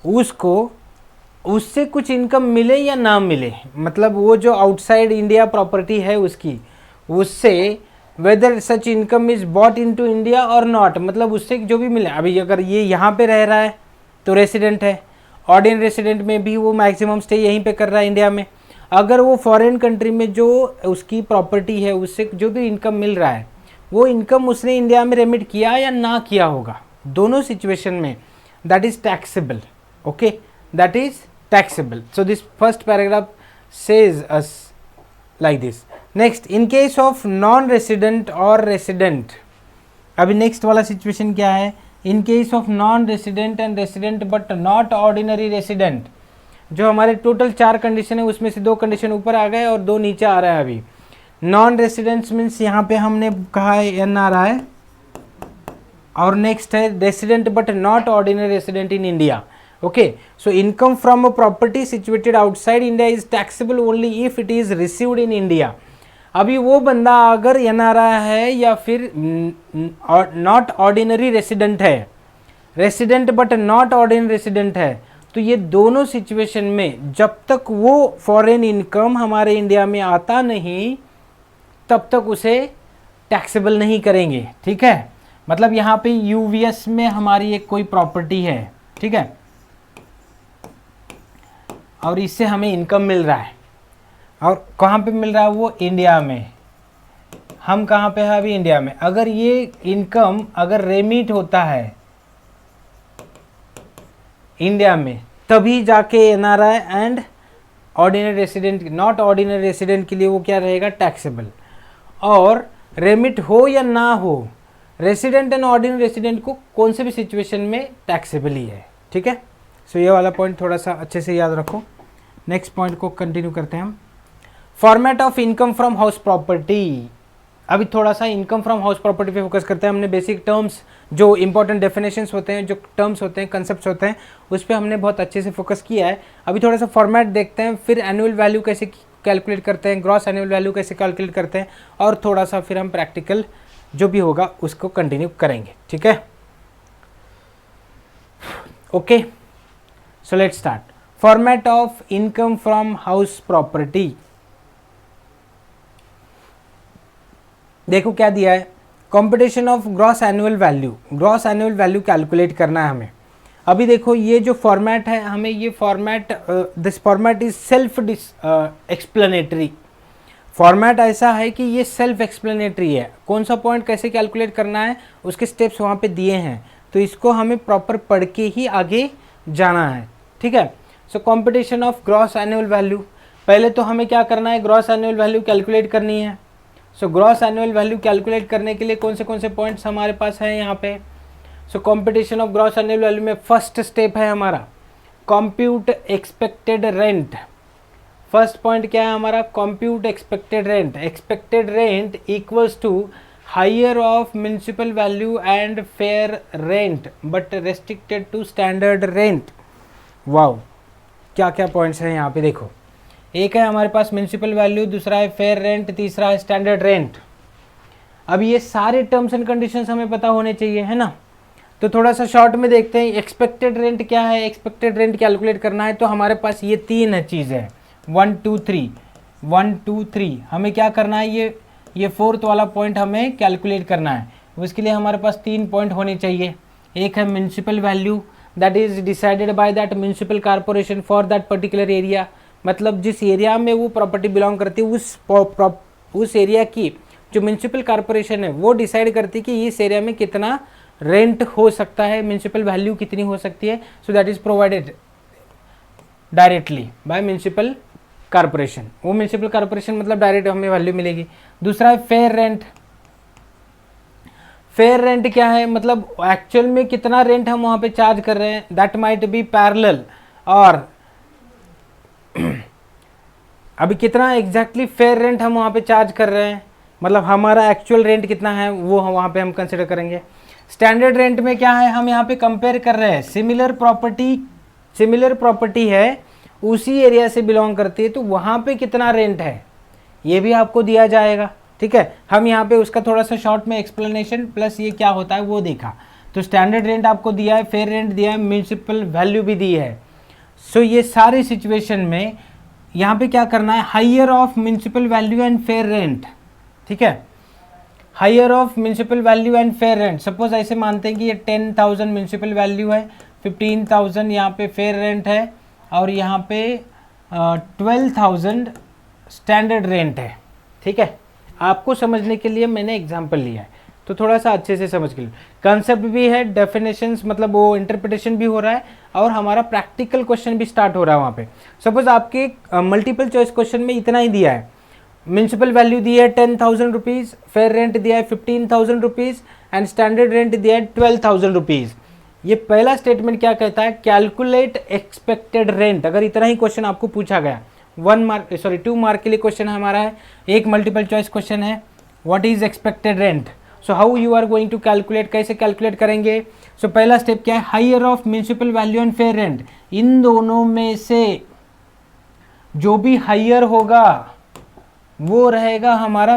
उसको उससे कुछ इनकम मिले या ना मिले, मतलब वो जो आउटसाइड इंडिया प्रॉपर्टी है उसकी, उससे whether such income is brought into India or not, मतलब उससे जो भी मिले। अभी अगर ये यहाँ पे रह रहा है तो रेसिडेंट है, ऑर्डिनरी रेसिडेंट में भी वो मैक्सिमम स्टे यहीं पे कर रहा है इंडिया में। अगर वो फॉरेन कंट्री में जो उसकी प्रॉपर्टी है उससे जो भी इनकम मिल रहा है वो इनकम उसने इंडिया में रेमिट किया या ना किया होगा, दोनों सिचुएशन में that is taxable, okay, that is taxable. So this first paragraph says us like this. Next, in case of non resident or resident, अभी नेक्स्ट वाला सिचुएशन क्या है, इन case of non resident and resident but not ordinary resident, जो हमारे total 4 condition है उसमें से 2 condition ऊपर आ गए और 2 नीचे आ रहा है। अभी नॉन रेसिडेंट्स मीन्स यहाँ पे हमने कहा है एनआरआई, और नेक्स्ट है resident but not ordinary resident in India, okay. So income from a property situated outside India is taxable only if it is received in India. अभी वो बंदा अगर एनआरआई है या फिर नॉट ऑर्डिनरी रेसिडेंट है, resident but not ordinary resident है, तो ये दोनों सिचुएशन में जब तक वो फॉरेन इनकम हमारे इंडिया में आता नहीं तब तक उसे टैक्सेबल नहीं करेंगे, ठीक है। मतलब यहाँ पे यूवीएस में हमारी एक कोई प्रॉपर्टी है, ठीक है, और इससे हमें इनकम मिल रहा है, और कहाँ पे मिल रहा है, वो इंडिया में। हम कहाँ पे हैं अभी, इंडिया में। अगर ये इनकम अगर रेमिट होता है इंडिया में तभी जाके NRI and ordinary resident, not ordinary resident के लिए वो क्या रहेगा, टैक्सेबल। और रेमिट हो या ना हो, रेसिडेंट एंड ऑर्डिनरी रेसिडेंट को कौन से भी सिचुएशन में टैक्सेबल ही है, ठीक है। सो ये वाला पॉइंट थोड़ा सा अच्छे से याद रखो। नेक्स्ट पॉइंट को कंटिन्यू करते हैं हम। Format of income from house property, अभी थोड़ा सा इनकम फ्रॉम हाउस प्रॉपर्टी पे फोकस करते हैं। हमने बेसिक टर्म्स, जो इंपॉर्टेंट डेफिनेशंस होते हैं, जो टर्म्स होते हैं, कंसेप्ट्स होते हैं, उस पर हमने बहुत अच्छे से फोकस किया है। अभी थोड़ा सा फॉर्मेट देखते हैं, फिर एनुअल वैल्यू कैसे कैलकुलेट करते हैं, ग्रॉस एनुअल वैल्यू कैसे कैलकुलेट करते हैं, और थोड़ा सा फिर हम प्रैक्टिकल जो भी होगा उसको कंटिन्यू करेंगे, ठीक है। Okay, so let's start. Format of income from house property. देखो क्या दिया है, computation of gross annual value. Gross annual value calculate करना है हमें। अभी देखो ये जो फॉर्मेट है, हमें ये format, this format is self explanatory. Format ऐसा है कि ये सेल्फ एक्सप्लेनेटरी है। कौन सा पॉइंट कैसे कैलकुलेट करना है उसके स्टेप्स वहाँ पे दिए हैं, तो इसको हमें प्रॉपर पढ़ के ही आगे जाना है, ठीक है। So computation of gross annual value, पहले तो हमें क्या करना है, ग्रॉस एनुअल वैल्यू कैलकुलेट करनी है। So gross annual value calculate करने के लिए कौन से पॉइंट्स हमारे पास हैं यहाँ पे। So computation of gross annual value में फर्स्ट स्टेप है हमारा compute expected rent. First point क्या है हमारा, compute expected rent. Expected rent equals to higher of municipal value and fair rent but restricted to standard rent. Wow, क्या क्या points हैं यहाँ पे देखो। एक है हमारे पास म्युनिसिपल वैल्यू, दूसरा है फेयर रेंट, तीसरा है स्टैंडर्ड रेंट। अब ये सारे टर्म्स एंड कंडीशंस हमें पता होने चाहिए, है ना। तो थोड़ा सा शॉर्ट में देखते हैं एक्सपेक्टेड रेंट क्या है। एक्सपेक्टेड रेंट कैलकुलेट करना है तो हमारे पास ये तीन चीज़ है, 1 2 3 1 2 3। हमें क्या करना है, ये फोर्थ वाला पॉइंट हमें कैलकुलेट करना है। उसके लिए हमारे पास 3 पॉइंट होने चाहिए। एक है municipal value, that is decided by that municipal corporation for that particular area. मतलब जिस एरिया में वो प्रॉपर्टी बिलोंग करती है उस एरिया की जो म्युनिसिपल कॉर्पोरेशन है वो डिसाइड करती है कि इस एरिया में कितना रेंट हो सकता है, म्युनिसिपल वैल्यू कितनी हो सकती है। So that is provided directly by municipal corporation. वो म्युनिसिपल कॉर्पोरेशन मतलब डायरेक्ट हमें वैल्यू मिलेगी। दूसरा है फेयर रेंट। फेयर रेंट क्या है, मतलब एक्चुअल में कितना रेंट हम वहाँ पे चार्ज कर रहे हैं, दैट माइट बी पैरेलल, और अभी कितना एग्जैक्टली फेयर रेंट हम वहाँ पे चार्ज कर रहे हैं, मतलब हमारा एक्चुअल रेंट कितना है वो वहाँ पे हम कंसिडर करेंगे। स्टैंडर्ड रेंट में क्या है, हम यहाँ पे कंपेयर कर रहे हैं सिमिलर प्रॉपर्टी है, उसी एरिया से बिलोंग करती है, तो वहाँ पे कितना रेंट है ये भी आपको दिया जाएगा, ठीक है। हम यहाँ पे उसका थोड़ा सा शॉर्ट में एक्सप्लेनेशन प्लस ये क्या होता है वो देखा। तो स्टैंडर्ड रेंट आपको दिया है, फेयर रेंट दिया है, म्युनिसिपल वैल्यू भी दी है। सो ये सारी सिचुएशन में यहाँ पे क्या करना है, higher of municipal value and fair rent, ठीक है। Higher of municipal value and fair rent, suppose ऐसे मानते हैं कि ये 10,000 म्युनिसिपल वैल्यू है, 15,000 यहाँ पे फेयर रेंट है, और यहाँ पे 12,000 स्टैंडर्ड रेंट है, ठीक है। आपको समझने के लिए मैंने एग्जांपल लिया है, तो थोड़ा सा अच्छे से समझ के लो। कंसेप्ट भी है, डेफिनेशंस मतलब वो इंटरप्रिटेशन भी हो रहा है, और हमारा प्रैक्टिकल क्वेश्चन भी स्टार्ट हो रहा है वहाँ पे। सपोज आपके मल्टीपल चॉइस क्वेश्चन में इतना ही दिया है, म्युनिसिपल वैल्यू दिया है 10,000 रुपीज़, फेयर रेंट दिया है 15,000 रुपीज़ एंड स्टैंडर्ड रेंट दिया है 12,000 रुपीज़। ये पहला स्टेटमेंट क्या कहता है, कैलकुलेट एक्सपेक्टेड रेंट। अगर इतना ही क्वेश्चन आपको पूछा गया, 2 मार्क के लिए क्वेश्चन हमारा है, एक मल्टीपल चॉइस क्वेश्चन है, what is expected rent. So how you are going to calculate, कैसे कैलकुलेट करेंगे। सो पहला स्टेप क्या है, higher of municipal value and fair rent. इन दोनों में से जो भी हायर होगा वो रहेगा हमारा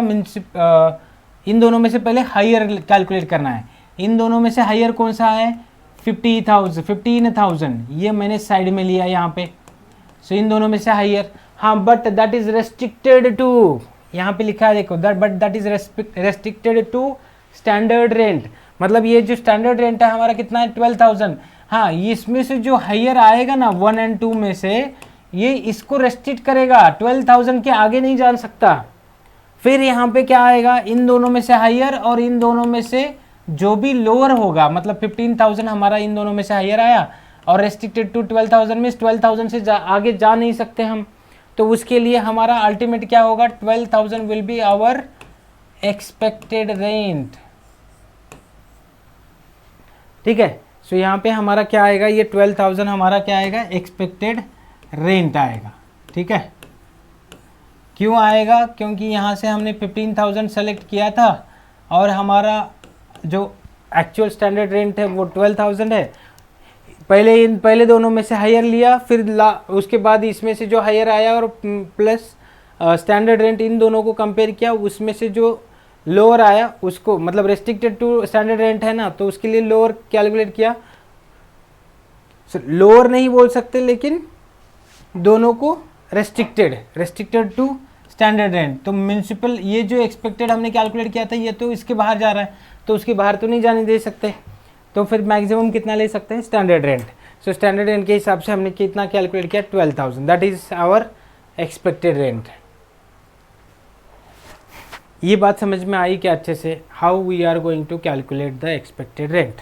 इन दोनों में से पहले हायर कैलकुलेट करना है। इन दोनों में से हायर कौन सा है, 15,000, ये मैंने साइड में लिया यहाँ पे। सो इन दोनों में से हायर, हाँ, but that is restricted to, यहाँ पे लिखा है देखो, but that is restricted to standard rent. मतलब ये जो स्टैंडर्ड रेंट है हमारा कितना है, 12,000। हाँ, इसमें से जो हायर आएगा ना 1 और 2 में से, ये इसको रेस्ट्रिक्ट करेगा, 12,000 के आगे नहीं जा सकता। फिर यहाँ पे क्या आएगा, इन दोनों में से हायर और इन दोनों में से जो भी लोअर होगा, मतलब 15,000 हमारा इन दोनों में से हायर आया, और रेस्ट्रिक्टेड टू 12,000 में 12,000 से आगे जा नहीं सकते हम, तो उसके लिए हमारा अल्टीमेट क्या होगा, 12,000 will be our expected rent, ठीक है। सो यहाँ पे हमारा क्या आएगा, ये 12,000 हमारा क्या आएगा, एक्सपेक्टेड रेंट आएगा, ठीक है। क्यों आएगा, क्योंकि यहाँ से हमने 15,000 सेलेक्ट किया था और हमारा जो एक्चुअल स्टैंडर्ड रेंट है वो 12,000 है। पहले दोनों में से हायर लिया, फिर उसके बाद इसमें से जो हायर आया और प्लस स्टैंडर्ड रेंट, इन दोनों को कंपेयर किया, उसमें से जो लोअर आया उसको, मतलब रेस्ट्रिक्टेड टू स्टैंडर्ड रेंट है ना, तो उसके लिए लोअर कैलकुलेट किया। लोअर नहीं बोल सकते, लेकिन दोनों को रेस्ट्रिक्टेड टू स्टैंडर्ड रेंट। तो म्यूनसिपल ये जो एक्सपेक्टेड हमने कैलकुलेट किया था ये तो इसके बाहर जा रहा है, तो उसके बाहर तो नहीं जाने दे सकते, तो फिर मैक्सिमम कितना ले सकते हैं, standard rent. So standard rent के हिसाब से हमने कितना कैलकुलेट किया, 12,000, that is our expected rent. ये बात समझ में आई क्या अच्छे से, how we are going to calculate the expected rent.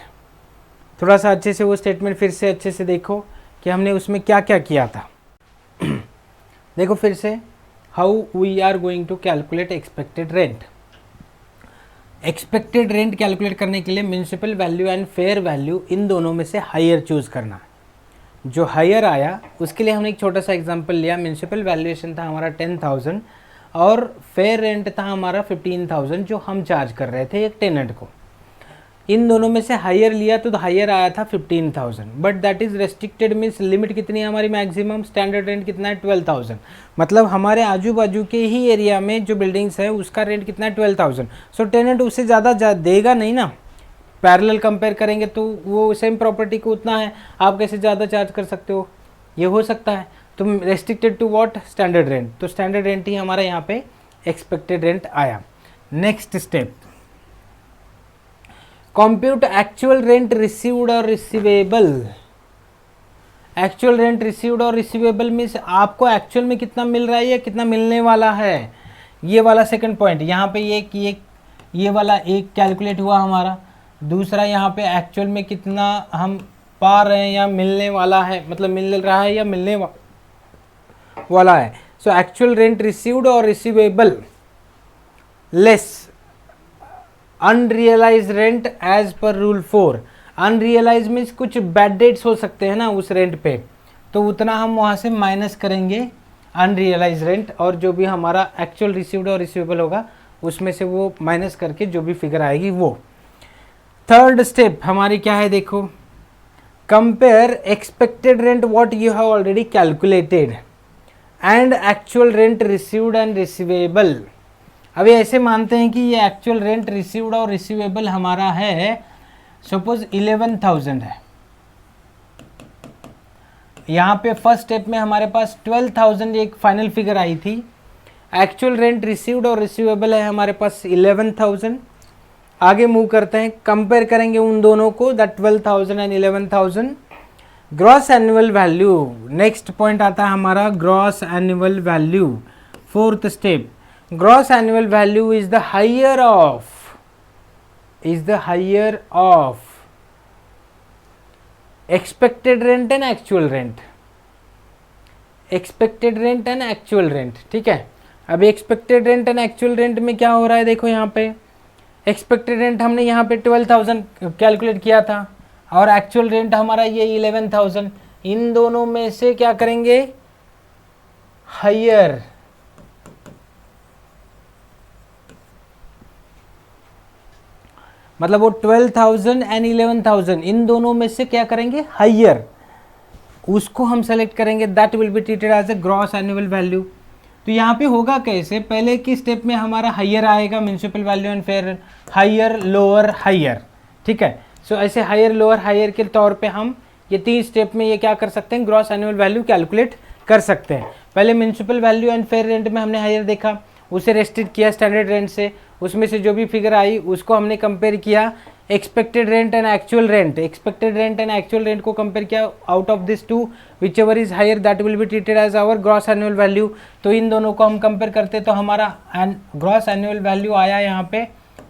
थोड़ा सा अच्छे से वो स्टेटमेंट फिर से अच्छे से देखो कि हमने उसमें क्या क्या किया था। देखो फिर से, how we are going to calculate expected rent. Expected rent calculate करने के लिए municipal value and fair value इन दोनों में से हायर चूज करना है। जो हायर आया उसके लिए हमने एक छोटा सा एग्जांपल लिया। म्यूनसिपल वैल्यूएशन था हमारा 10,000 और फेयर रेंट था हमारा 15,000 जो हम चार्ज कर रहे थे एक टेनेंट को। इन दोनों में से हायर लिया तो हायर आया था 15,000, but that is restricted, means limit कितनी है हमारी मैक्सिमम, स्टैंडर्ड रेंट कितना है 12,000। मतलब हमारे आजू बाजू के ही एरिया में जो बिल्डिंग्स है उसका रेंट कितना है 12,000। सो टेनेंट उससे ज़्यादा देगा नहीं ना, पैरेलल कंपेयर करेंगे तो वो सेम प्रॉपर्टी को उतना है, आप कैसे ज़्यादा चार्ज कर सकते हो, ये हो सकता है। तो restricted to what, standard rent, तो स्टैंडर्ड रेंट ही हमारा यहाँ पे एक्सपेक्टेड रेंट आया। Next step, compute actual rent received और रिसीवेबल। एक्चुअल रेंट रिसीव्ड और रिसीवेबल मीन्स आपको एक्चुअल में कितना मिल रहा है या कितना मिलने वाला है, ये वाला सेकंड पॉइंट। यहाँ पे ये वाला एक कैलकुलेट हुआ हमारा, दूसरा यहाँ पे एक्चुअल में कितना हम पा रहे हैं या मिलने वाला है, मतलब मिल रहा है या मिलने वाला है। सो एक्चुअल रेंट रिसीव्ड और receivable less unrealised rent as per rule 4। Unrealised means कुछ बैड डेट्स हो सकते हैं ना उस रेंट पे, तो उतना हम वहाँ से माइनस करेंगे अनरियलाइज रेंट, और जो भी हमारा एक्चुअल रिसीव्ड और रिसीवेबल होगा उसमें से वो माइनस करके जो भी फिगर आएगी वो। थर्ड स्टेप हमारी क्या है, देखो, compare expected rent what you have already calculated and actual rent received and receivable. अभी ऐसे मानते हैं कि ये एक्चुअल रेंट रिसीव्ड और रिसीवेबल हमारा है सपोज 11,000 है। यहाँ पे फर्स्ट स्टेप में हमारे पास 12,000 एक फाइनल फिगर आई थी, एक्चुअल रेंट रिसीव्ड और रिसीवेबल है हमारे पास 11,000। आगे मूव करते हैं, कंपेयर करेंगे उन दोनों को, that 12,000 and 11,000। Gross annual value, next point आता है हमारा gross annual value. Fourth step, gross annual value is the higher of expected rent and actual rent, expected rent and actual rent। ठीक है, अभी expected rent and actual rent में क्या हो रहा है, देखो यहाँ पे expected rent हमने यहाँ पे 12,000 कैलकुलेट किया था और actual rent हमारा ये 11,000। इन दोनों में से क्या करेंगे, हायर, मतलब वो 12,000 एंड 11,000 इन दोनों में से क्या करेंगे, हायर, उसको हम सेलेक्ट करेंगे, that will be treated as a gross annual value. तो यहाँ पे होगा कैसे, पहले की स्टेप में हमारा हायर आएगा municipal value and fair, higher lower higher, ठीक है। सो ऐसे हायर लोअर हायर के तौर पे हम ये 3 स्टेप में ये क्या कर सकते हैं, ग्रॉस एनुअल वैल्यू कैलकुलेट कर सकते हैं। पहले municipal value and fair rent में हमने हायर देखा, उसे रेस्ट्रिक्ट किया स्टैंडर्ड रेंट से, उसमें से जो भी फिगर आई उसको हमने कंपेयर किया expected rent and actual rent, expected rent and actual rent को कंपेयर किया, out of this to whichever is higher that will be treated as our gross annual value. तो इन दोनों को हम कंपेयर करते तो हमारा ग्रॉस एनुअल वैल्यू आया यहाँ पे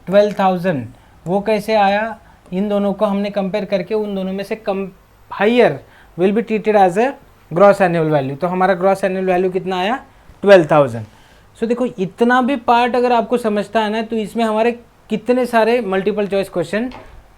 12,000। वो कैसे आया, इन दोनों को हमने कंपेयर करके उन दोनों में से कम higher will be treated as a gross annual value. तो हमारा ग्रॉस एनुअल वैल्यू कितना आया, 12,000। सो देखो इतना भी पार्ट अगर आपको समझता है ना तो इसमें हमारे कितने सारे मल्टीपल चॉइस क्वेश्चन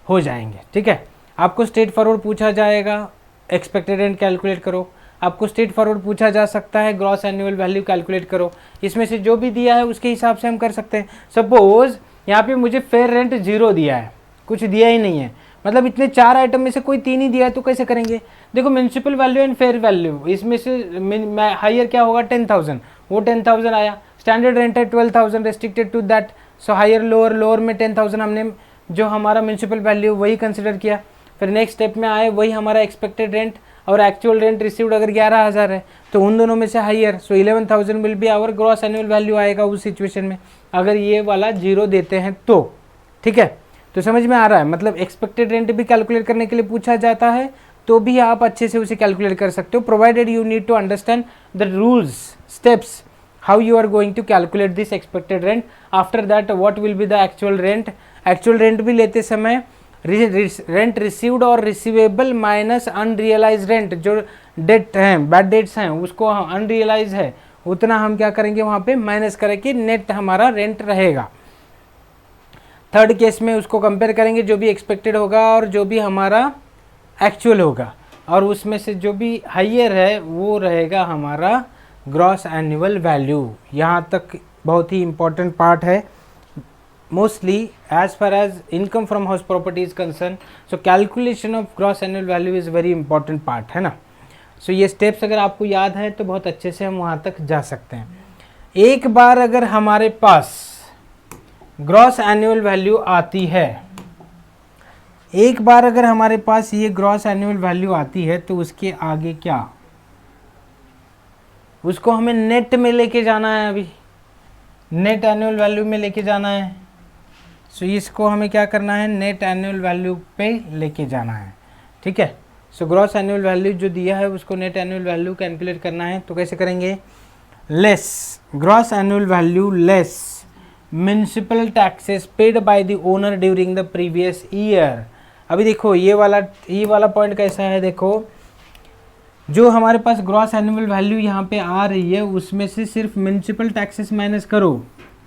हो जाएंगे, ठीक है। आपको स्ट्रेट फॉरवर्ड पूछा जाएगा एक्सपेक्टेड रेंट कैलकुलेट करो, आपको स्ट्रेट फॉरवर्ड पूछा जा सकता है ग्रॉस एनुअल वैल्यू कैलकुलेट करो, इसमें से जो भी दिया है उसके हिसाब से हम कर सकते हैं। सपोज यहाँ पे मुझे फेयर रेंट 0 दिया है, कुछ दिया ही नहीं है, मतलब इतने 4 आइटम में से कोई 3 ही दिया है, तो कैसे करेंगे। देखो municipal value and fair value, इसमें से हायर क्या होगा 10,000, वो 10,000 आया, स्टैंडर्ड रेंट है 12,000 restricted to that, so higher lower, lower में 10,000 हमने जो हमारा म्यूनसिपल वैल्यू वही कंसिडर किया। फिर नेक्स्ट स्टेप में आए वही हमारा एक्सपेक्टेड रेंट और एक्चुअल रेंट रिसीव्ड अगर 11,000 है तो उन दोनों में से higher, so 11,000 will be our gross annual value आएगा उस सिचुएशन में, अगर ये वाला 0 देते हैं तो। ठीक है, तो समझ में आ रहा है, मतलब एक्सपेक्टेड रेंट भी कैलकुलेट करने के लिए पूछा जाता है तो भी आप अच्छे से उसे कैलकुलेट कर सकते हो, provided you need to understand the rules, steps, how you are going to calculate this expected rent. After that what will be the actual rent. Actual rent भी लेते समय रेंट रिसीव्ड और रिसीवेबल माइनस अनरियलाइज रेंट, जो date हैं, bad debts हैं, उसको unrealise है उतना हम क्या करेंगे वहाँ पे माइनस करके नेट हमारा रेंट रहेगा। थर्ड केस में उसको कंपेयर करेंगे जो भी एक्सपेक्टेड होगा और जो भी हमारा एक्चुअल होगा, और उसमें से जो भी हाइयर है वो रहेगा हमारा ग्रॉस एनुअल वैल्यू। यहाँ तक बहुत ही इंपॉर्टेंट पार्ट है mostly as far as income from house property is concern. So calculation of gross annual value is very important part, है ना। सो ये स्टेप्स अगर आपको याद है तो बहुत अच्छे से हम वहाँ तक जा सकते हैं। एक बार अगर हमारे पास ग्रॉस एनुअल वैल्यू आती है, एक बार अगर हमारे पास ये ग्रॉस एनुअल वैल्यू आती है तो उसके आगे क्या, उसको हमें नेट में लेके जाना है, अभी नेट एनुअल वैल्यू में लेके जाना है। सो इसको हमें क्या करना है, नेट एनुअल वैल्यू पे लेके जाना है। ठीक है, सो ग्रॉस एनुअल वैल्यू जो दिया है उसको नेट एनुअल वैल्यू कैलकुलेट करना है, तो कैसे करेंगे, less gross annual value less municipal taxes paid by the owner during the previous year. अभी देखो ये वाला पॉइंट कैसा है, देखो जो हमारे पास ग्रॉस एनुअल वैल्यू यहाँ पे आ रही है उसमें से सिर्फ म्युनिसिपल टैक्सेस माइनस करो।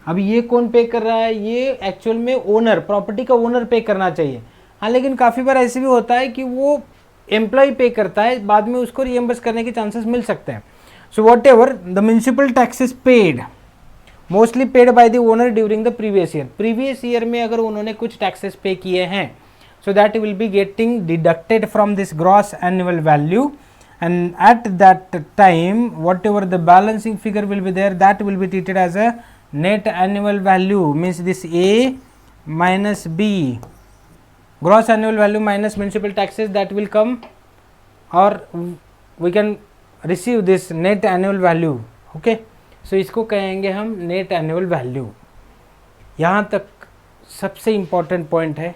अब ये कौन पे कर रहा है, ये एक्चुअल में ओनर, प्रॉपर्टी का ओनर पे करना चाहिए। हाँ, लेकिन काफ़ी बार ऐसे भी होता है कि वो एम्प्लॉय पे करता है, बाद में उसको रिएम्बर्स करने के चांसेस मिल सकते हैं। So what ever the municipal taxes paid mostly paid by the owner during the previous year, previous year में अगर उन्होंने कुछ टैक्सेस पे किए हैं, सो that will be getting deducted from this gross annual value, and at that time whatever the balancing figure will be there, that will be treated as a net annual value, means this A minus B, gross annual value minus municipal taxes, that will come, or we can receive this net annual value. okay, so इसको कहेंगे हम net annual value। यहाँ तक सबसे important point है,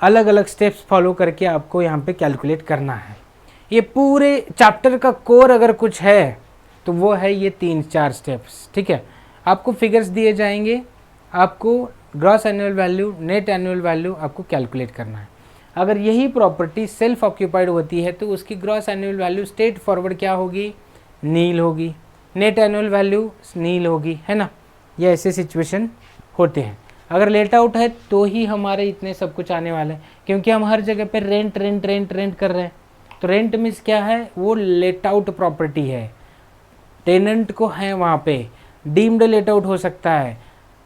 अलग अलग steps follow करके आपको यहाँ पे calculate करना है। ये पूरे चैप्टर का कोर अगर कुछ है तो वो है ये 3-4 स्टेप्स। ठीक है, आपको फिगर्स दिए जाएंगे, आपको gross annual value, net annual value आपको कैलकुलेट करना है। अगर यही प्रॉपर्टी सेल्फ ऑक्यूपाइड होती है तो उसकी gross annual value straight forward क्या होगी, नील होगी, नेट एनुअल वैल्यू नील होगी, है ना। ये ऐसे सिचुएशन होते हैं। अगर लेट आउट है तो ही हमारे इतने सब कुछ आने वाले हैं, क्योंकि हम हर जगह पे रेंट रेंट रेंट रेंट कर रहे हैं। तो रेंट मीन्स क्या है, वो लेट आउट प्रॉपर्टी है, टेनेंट को है वहाँ पे, डीम्ड लेट आउट हो सकता है,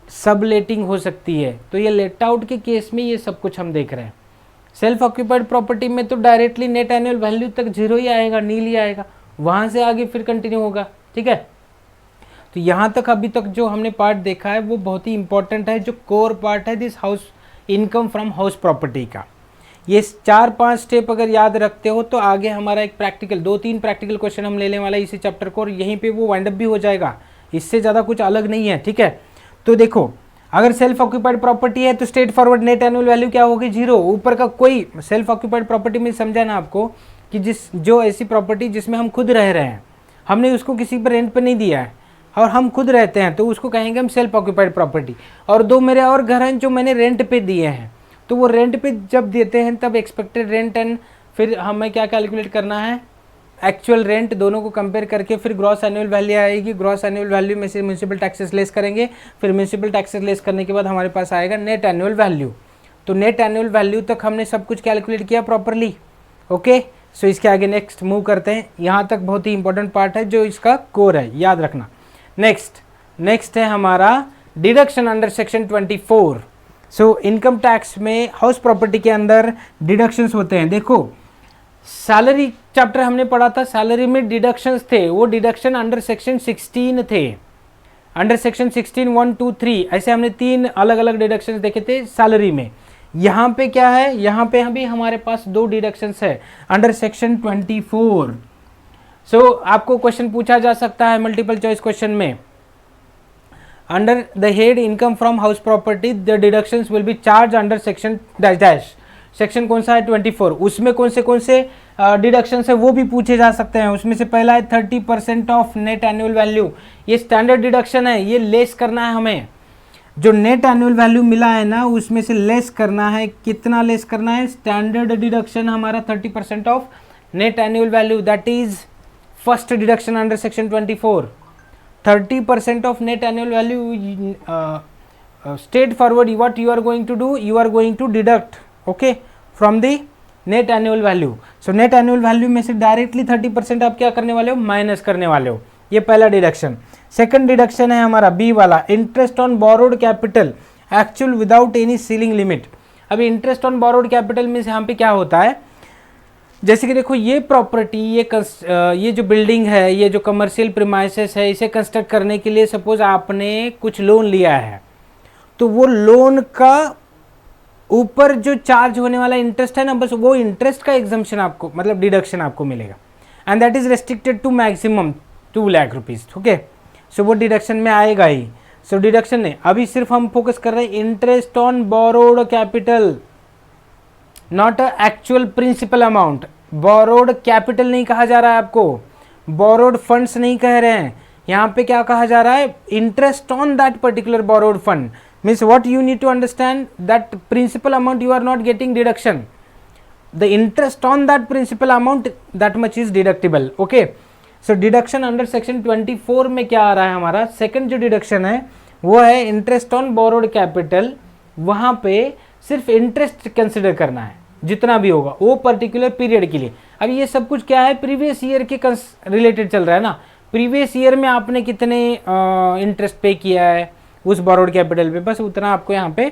सब लेटिंग हो सकती है। तो ये लेट आउट के केस में ये सब कुछ हम देख रहे हैं। सेल्फ ऑक्यूपाइड प्रॉपर्टी में तो डायरेक्टली नेट एनुअल वैल्यू तक 0 ही आएगा, नील ही आएगा, वहाँ से आगे फिर कंटिन्यू होगा। ठीक है, तो यहाँ तक अभी तक जो हमने पार्ट देखा है वो बहुत ही इंपॉर्टेंट है, जो कोर पार्ट है this house income from house property का। ये 4-5 स्टेप अगर याद रखते हो तो आगे हमारा एक प्रैक्टिकल 2-3 प्रैक्टिकल क्वेश्चन हम लेने वाला है इसी चैप्टर को, और यहीं पे वो वाइंड अप भी हो जाएगा, इससे ज़्यादा कुछ अलग नहीं है। ठीक है, तो देखो अगर सेल्फ ऑक्यूपाइड प्रॉपर्टी है तो straight forward net annual value क्या होगी, 0। ऊपर का कोई सेल्फ ऑक्यूपाइड प्रॉपर्टी में समझा ना आपको कि जो ऐसी प्रॉपर्टी जिसमें हम खुद रह रहे हैं, हमने उसको किसी पर रेंट पर नहीं दिया है और हम खुद रहते हैं, तो उसको कहेंगे हम सेल्फ ऑक्यूपाइड प्रॉपर्टी। और 2 मेरे और घर हैं जो मैंने रेंट पे दिए हैं, तो वो रेंट पे जब देते हैं तब एक्सपेक्टेड रेंट एंड फिर हमें क्या कैलकुलेट करना है, एक्चुअल रेंट, दोनों को कंपेयर करके फिर ग्रॉस एनुअल वैल्यू आएगी। ग्रॉस एनुअल वैल्यू में से म्यूनसिपल टैक्सेस लेस करेंगे, फिर म्यूनसिपल टैक्सेस लेस करने के बाद हमारे पास आएगा नेट एनुअल वैल्यू। तो नेट एनुअल वैल्यू तक हमने सब कुछ कैलकुलेट किया प्रॉपरली। ओके, सो इसके आगे नेक्स्ट मूव करते हैं। यहाँ तक बहुत ही इंपॉर्टेंट पार्ट है जो इसका कोर है, याद रखना। नेक्स्ट है हमारा deduction under section 24। So income tax में हाउस प्रॉपर्टी के अंदर डिडक्शंस होते हैं। देखो सैलरी चैप्टर हमने पढ़ा था, सैलरी में डिडक्शंस थे, वो डिडक्शन अंडर सेक्शन 16 थे। अंडर सेक्शन 16 1 2 3 ऐसे हमने 3 अलग अलग डिडक्शंस देखे थे सैलरी में। यहाँ पे क्या है, यहाँ पे अभी हमारे पास 2 डिडक्शंस है अंडर सेक्शन 24। सो आपको क्वेश्चन पूछा जा सकता है मल्टीपल चॉइस क्वेश्चन में, under the head income from house property the deductions will be charge under section dash dash. Section कौन सा है 24, उसमें कौन से डिडक्शन है वो भी पूछे जा सकते हैं। उसमें से पहला है 30% ऑफ नेट एनुअल वैल्यू, ये स्टैंडर्ड डिडक्शन है, ये लेस करना है हमें। जो नेट एनुअल वैल्यू मिला है ना उसमें से लेस करना है, कितना लेस करना है, स्टैंडर्ड डिडक्शन हमारा 30% of net annual value, that is first deduction under section 24। 30% of net annual value, straightforward what you are going to do, you are going to deduct okay from the net annual value. So net annual value में से directly 30% आप क्या करने वाले हो, minus करने वाले हो। ये पहला डिडक्शन। सेकंड डिडक्शन है हमारा बी वाला, interest on borrowed capital actual without any ceiling limit. अभी इंटरेस्ट ऑन बोरोड कैपिटल में यहाँ पे क्या होता है, जैसे कि देखो ये प्रॉपर्टी, ये जो बिल्डिंग है, ये जो कमर्शियल प्रीमाइसेस है, इसे कंस्ट्रक्ट करने के लिए सपोज आपने कुछ लोन लिया है, तो वो लोन का ऊपर जो चार्ज होने वाला इंटरेस्ट है ना, बस वो इंटरेस्ट का एग्जम्पशन आपको, मतलब डिडक्शन आपको मिलेगा, and that is restricted to maximum 2 lakh rupees. Okay, so वो डिडक्शन में आएगा ही। सो डिडक्शन नहीं, अभी सिर्फ हम फोकस कर रहे हैं interest on borrowed capital, not a actual principal amount. Borrowed capital नहीं कहा जा रहा है आपको, बोरोड फंड्स नहीं कह रहे हैं, यहाँ पे क्या कहा जा रहा है, interest on that particular borrowed fund. Means what you need to understand, that principal amount you are not getting deduction, the interest on that principal amount that much is deductible. Okay, so deduction under section 24 में क्या आ रहा है हमारा, second जो deduction है वो है interest on borrowed capital. वहाँ पे सिर्फ इंटरेस्ट कंसिडर करना है, जितना भी होगा वो पर्टिकुलर पीरियड के लिए। अब ये सब कुछ क्या है, प्रीवियस ईयर के रिलेटेड चल रहा है ना, प्रीवियस ईयर में आपने कितने इंटरेस्ट पे किया है उस बोरोड कैपिटल पे, बस उतना आपको यहाँ पे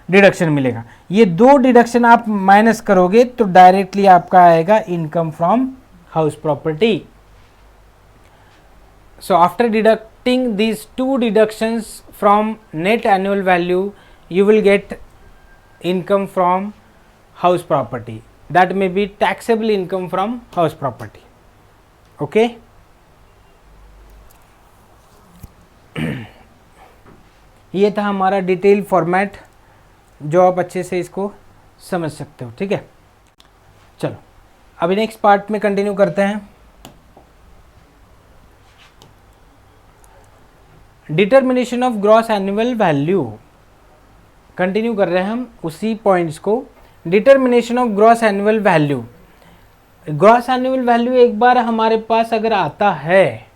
डिडक्शन मिलेगा। ये 2 डिडक्शन आप माइनस करोगे तो डायरेक्टली आपका आएगा income from house property. So after deducting these 2 deductions from net annual value you will get income from house property, that may be taxable income from house property. Okay, ये था हमारा detail format जो आप अच्छे से इसको समझ सकते हो। ठीक है, चलो अभी नेक्स्ट पार्ट में कंटिन्यू करते हैं। Determination of gross annual value, continue कर रहे हैं हम उसी पॉइंट्स को। Determination of gross annual value, gross annual value एक बार हमारे पास अगर आता है,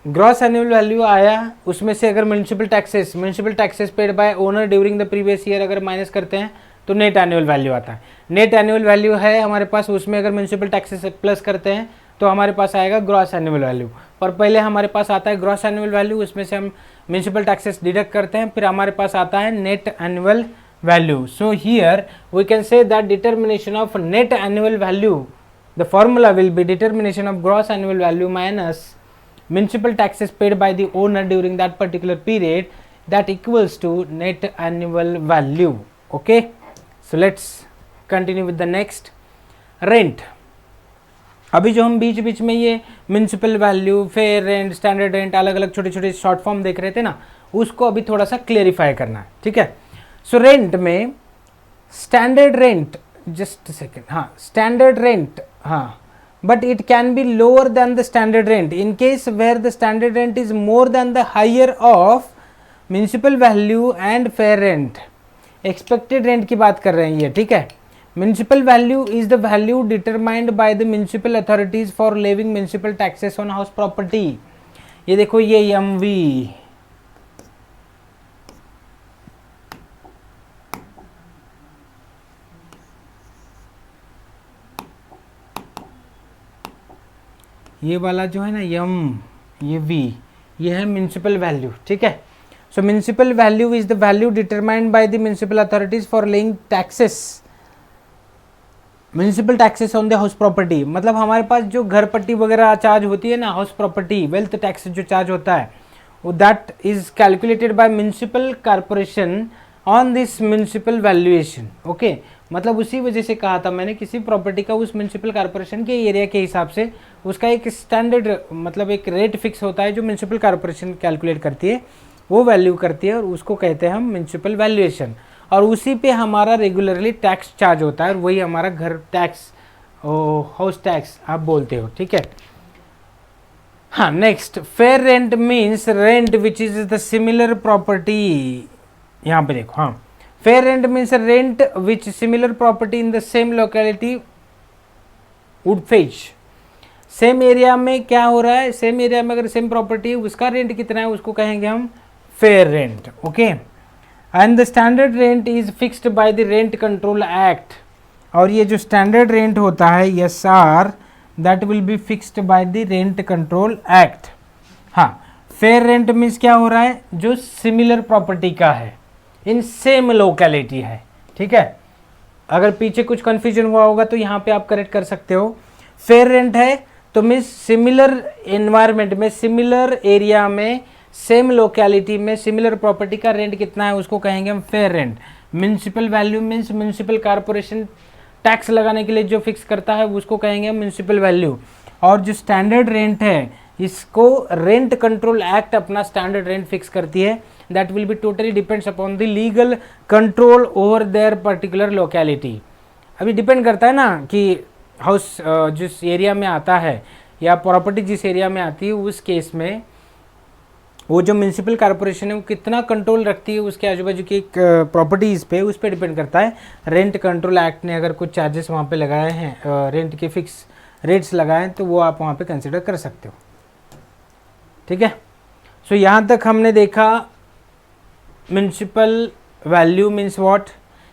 ग्रॉस एनुअल वैल्यू आया, उसमें से अगर municipal taxes paid by owner during the previous year अगर माइनस करते हैं तो नेट एनुअल वैल्यू आता है। नेट एनुअल वैल्यू है हमारे पास, उसमें अगर म्युनिसिपल टैक्सेस प्लस करते हैं तो हमारे पास आएगा ग्रॉस एनुअल वैल्यू। और पहले हमारे पास आता है ग्रॉस एनुअल वैल्यू, उसमें से हम म्युनिसिपल टैक्सेस डिडक्ट करते हैं, फिर हमारे पास आता है net annual value. So here we can say that determination of net annual value, the formula will be determination of gross annual value minus municipal taxes paid by the owner during that particular period, that equals to net annual value. Okay, so let's continue with the next, rent। अभी जो हम बीच बीच में ये municipal value, fair rent, standard rent, अलग अलग छोटे छोटे short form देख रहे थे ना, उसको अभी थोड़ा सा क्लेरिफाई करना है। ठीक है, सो रेंट में स्टैंडर्ड रेंट, जस्ट सेकेंड, हाँ स्टैंडर्ड रेंट, हाँ, but it can be lower than the standard rent in case where the standard rent is more than the higher of municipal value and fair rent। expected rent की बात कर रहे हैं ये। ठीक है, municipal value is the value determined by the municipal authorities for levying municipal taxes on house property। ये देखो ये MV, ये वाला जो है ना ये V, ये है म्युनिसिपल वैल्यू। ठीक है, so municipal value is the value determined by the municipal authorities for laying taxes, municipal taxes on the house property. मतलब हमारे पास जो घर पट्टी वगैरह चार्ज होती है ना, हाउस प्रॉपर्टी वेल्थ टैक्स जो चार्ज होता है, that is calculated by municipal corporation on this municipal valuation. Okay, मतलब उसी वजह से कहा था मैंने, किसी प्रॉपर्टी का उस म्युनिसिपल कॉर्पोरेशन के एरिया के हिसाब से उसका एक स्टैंडर्ड मतलब एक रेट फिक्स होता है जो म्युनिसिपल कॉर्पोरेशन कैलकुलेट करती है, वो वैल्यू करती है और उसको कहते हैं हम म्युनिसिपल वैल्यूएशन। और उसी पे हमारा रेगुलरली टैक्स चार्ज होता है और वही हमारा घर टैक्स, हाउस टैक्स आप बोलते हो, ठीक है। हाँ, next, fair rent means rent which is the similar property. यहाँ पे देखो, हाँ, fair rent means rent which similar property in the same locality would fetch. Same area में क्या हो रहा है, सेम एरिया में अगर सेम प्रॉपर्टी है उसका रेंट कितना है उसको कहेंगे हम fair rent. Okay, and the standard rent is fixed by the rent control act. और ये जो स्टैंडर्ड रेंट होता है SR, that will be fixed by the rent control act. हाँ, फेयर रेंट मीन्स क्या हो रहा है, जो सिमिलर प्रॉपर्टी का है, इन सेम लोकेलिटी है, ठीक है। अगर पीछे कुछ कंफ्यूजन हुआ होगा तो यहाँ पे आप करेक्ट कर सकते हो। फेयर रेंट है तो मीन्स सिमिलर एनवायरनमेंट में, सिमिलर एरिया में, सेम लोकेलिटी में सिमिलर प्रॉपर्टी का रेंट कितना है उसको कहेंगे हम fair rent. Municipal value means municipal corporation tax लगाने के लिए जो फिक्स करता है उसको कहेंगे हम म्युनिसिपल वैल्यू। और जो स्टैंडर्ड रेंट है इसको रेंट कंट्रोल एक्ट अपना स्टैंडर्ड रेंट फिक्स करती है, that will be totally depends upon the legal control over there particular locality. अभी डिपेंड करता है ना कि हाउस जिस एरिया में आता है या प्रॉपर्टी जिस एरिया में आती है उस केस में वो जो म्युनिसिपल कॉर्पोरेशन है वो कितना कंट्रोल रखती है उसके आजू बाजू की प्रॉपर्टीज़ पे, उस पर डिपेंड करता है। रेंट कंट्रोल एक्ट ने अगर कुछ चार्जेस वहाँ पे लगाए हैं, रेंट के फिक्स रेट्स लगाए तो वो आप वहाँ पे कंसिडर कर सकते हो, ठीक है। सो यहाँ तक हमने देखा म्युनिसिपल वैल्यू मीन्स व्हाट,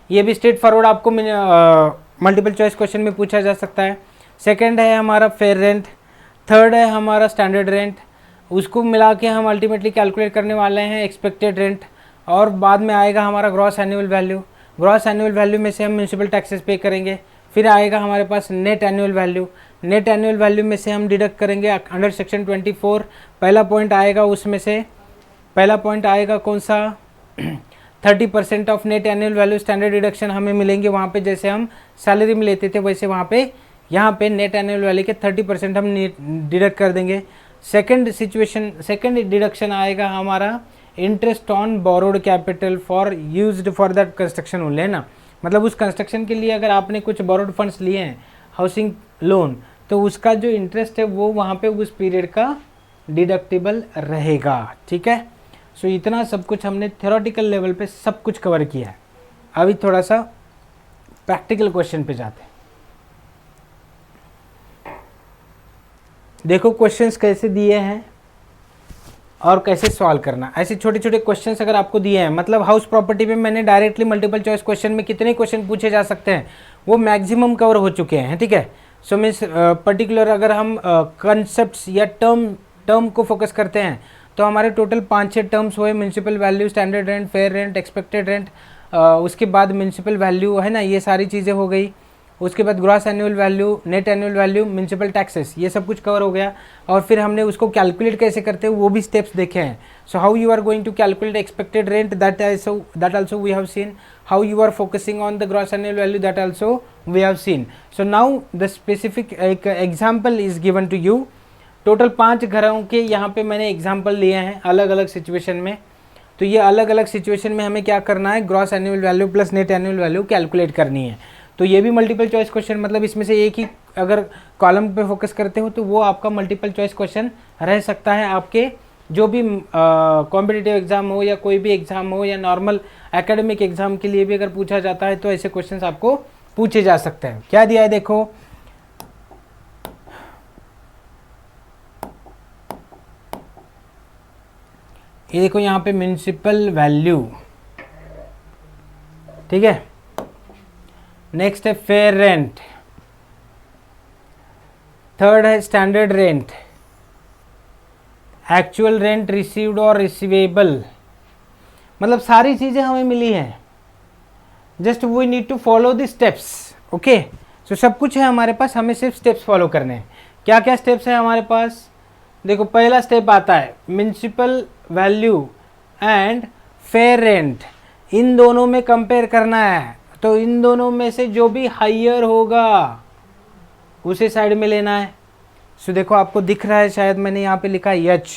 ये भी स्ट्रेट फॉरवर्ड आपको मल्टीपल चॉइस क्वेश्चन में पूछा जा सकता है। सेकंड है हमारा फेयर रेंट, थर्ड है हमारा स्टैंडर्ड रेंट, उसको मिला के हम अल्टीमेटली कैलकुलेट करने वाले हैं एक्सपेक्टेड रेंट, और बाद में आएगा हमारा gross annual value. Gross annual value में से हम म्युनिसिपल टैक्सेस पे करेंगे, फिर आएगा हमारे पास net annual value. Net annual value में से हम डिडक्ट करेंगे अंडर सेक्शन 24, पहला पॉइंट आएगा, उसमें से पहला पॉइंट आएगा कौन सा 30% of net annual value standard deduction हमें मिलेंगे वहाँ पे, जैसे हम सैलरी में लेते थे वैसे वहाँ पे यहाँ पे नेट एनुअल वैल्यू के 30% हम डिडक्ट कर देंगे। सेकंड सिचुएशन, सेकंड डिडक्शन आएगा हमारा interest on borrowed capital for used for that construction only, है ना। मतलब उस कंस्ट्रक्शन के लिए अगर आपने कुछ बोरोड फंड्स लिए हैं, हाउसिंग लोन, तो उसका जो इंटरेस्ट है वो वहाँ पे उस पीरियड का डिडक्टिबल रहेगा, ठीक है। सो इतना सब कुछ हमने थ्योरेटिकल लेवल पे सब कुछ कवर किया है। अभी थोड़ा सा प्रैक्टिकल क्वेश्चन पे जाते हैं। देखो क्वेश्चंस कैसे दिए हैं और कैसे सॉल्व करना। ऐसे छोटे छोटे क्वेश्चंस अगर आपको दिए हैं, मतलब हाउस प्रॉपर्टी में मैंने डायरेक्टली मल्टीपल चॉइस क्वेश्चन में कितने क्वेश्चन पूछे जा सकते हैं वो मैक्सिमम कवर हो चुके हैं, ठीक है। सो मीन्स पर्टिकुलर अगर हम कंसेप्ट्स या टर्म को फोकस करते हैं तो हमारे टोटल 5-6 टर्म्स हुए, municipal value, standard rent, fair rent, expected rent, उसके बाद म्युनिसिपल वैल्यू, है ना, ये सारी चीज़ें हो गई। उसके बाद gross annual value, net annual value, municipal taxes, ये सब कुछ कवर हो गया। और फिर हमने उसको कैलकुलेट कैसे करते हैं वो भी स्टेप्स देखे हैं। So how you are going to calculate expected rent, that also we have seen. How you are focusing on the gross annual value, that also we have seen. So now the specific एक example is given to you. Total 5 घरों के यहाँ पे मैंने example लिए हैं अलग अलग सिचुएशन में। तो ये अलग अलग सिचुएशन में हमें क्या करना है, gross annual value plus net annual value calculate करनी है। तो ये भी मल्टीपल चॉइस क्वेश्चन, मतलब इसमें से एक ही अगर कॉलम पे फोकस करते हो तो वो आपका मल्टीपल चॉइस क्वेश्चन रह सकता है। आपके जो भी कॉम्पिटिटिव एग्जाम हो या कोई भी एग्जाम हो या नॉर्मल एकेडमिक एग्जाम के लिए भी अगर पूछा जाता है तो ऐसे क्वेश्चन आपको पूछे जा सकते हैं। क्या दिया है देखो, ये देखो यहाँ पे म्युनिसिपल वैल्यू, ठीक है। नेक्स्ट है फेयर रेंट, थर्ड है standard rent, actual rent received और रिसीवेबल, मतलब सारी चीज़ें हमें मिली हैं। Just we need to follow the steps, okay. So सब कुछ है हमारे पास, हमें सिर्फ स्टेप्स फॉलो करने हैं। क्या क्या स्टेप्स हैं हमारे पास, देखो पहला स्टेप आता है municipal value and fair rent, इन दोनों में कंपेयर करना है। तो इन दोनों में से जो भी हायर होगा उसे साइड में लेना है। सो देखो आपको दिख रहा है, शायद मैंने यहाँ पे लिखा है H.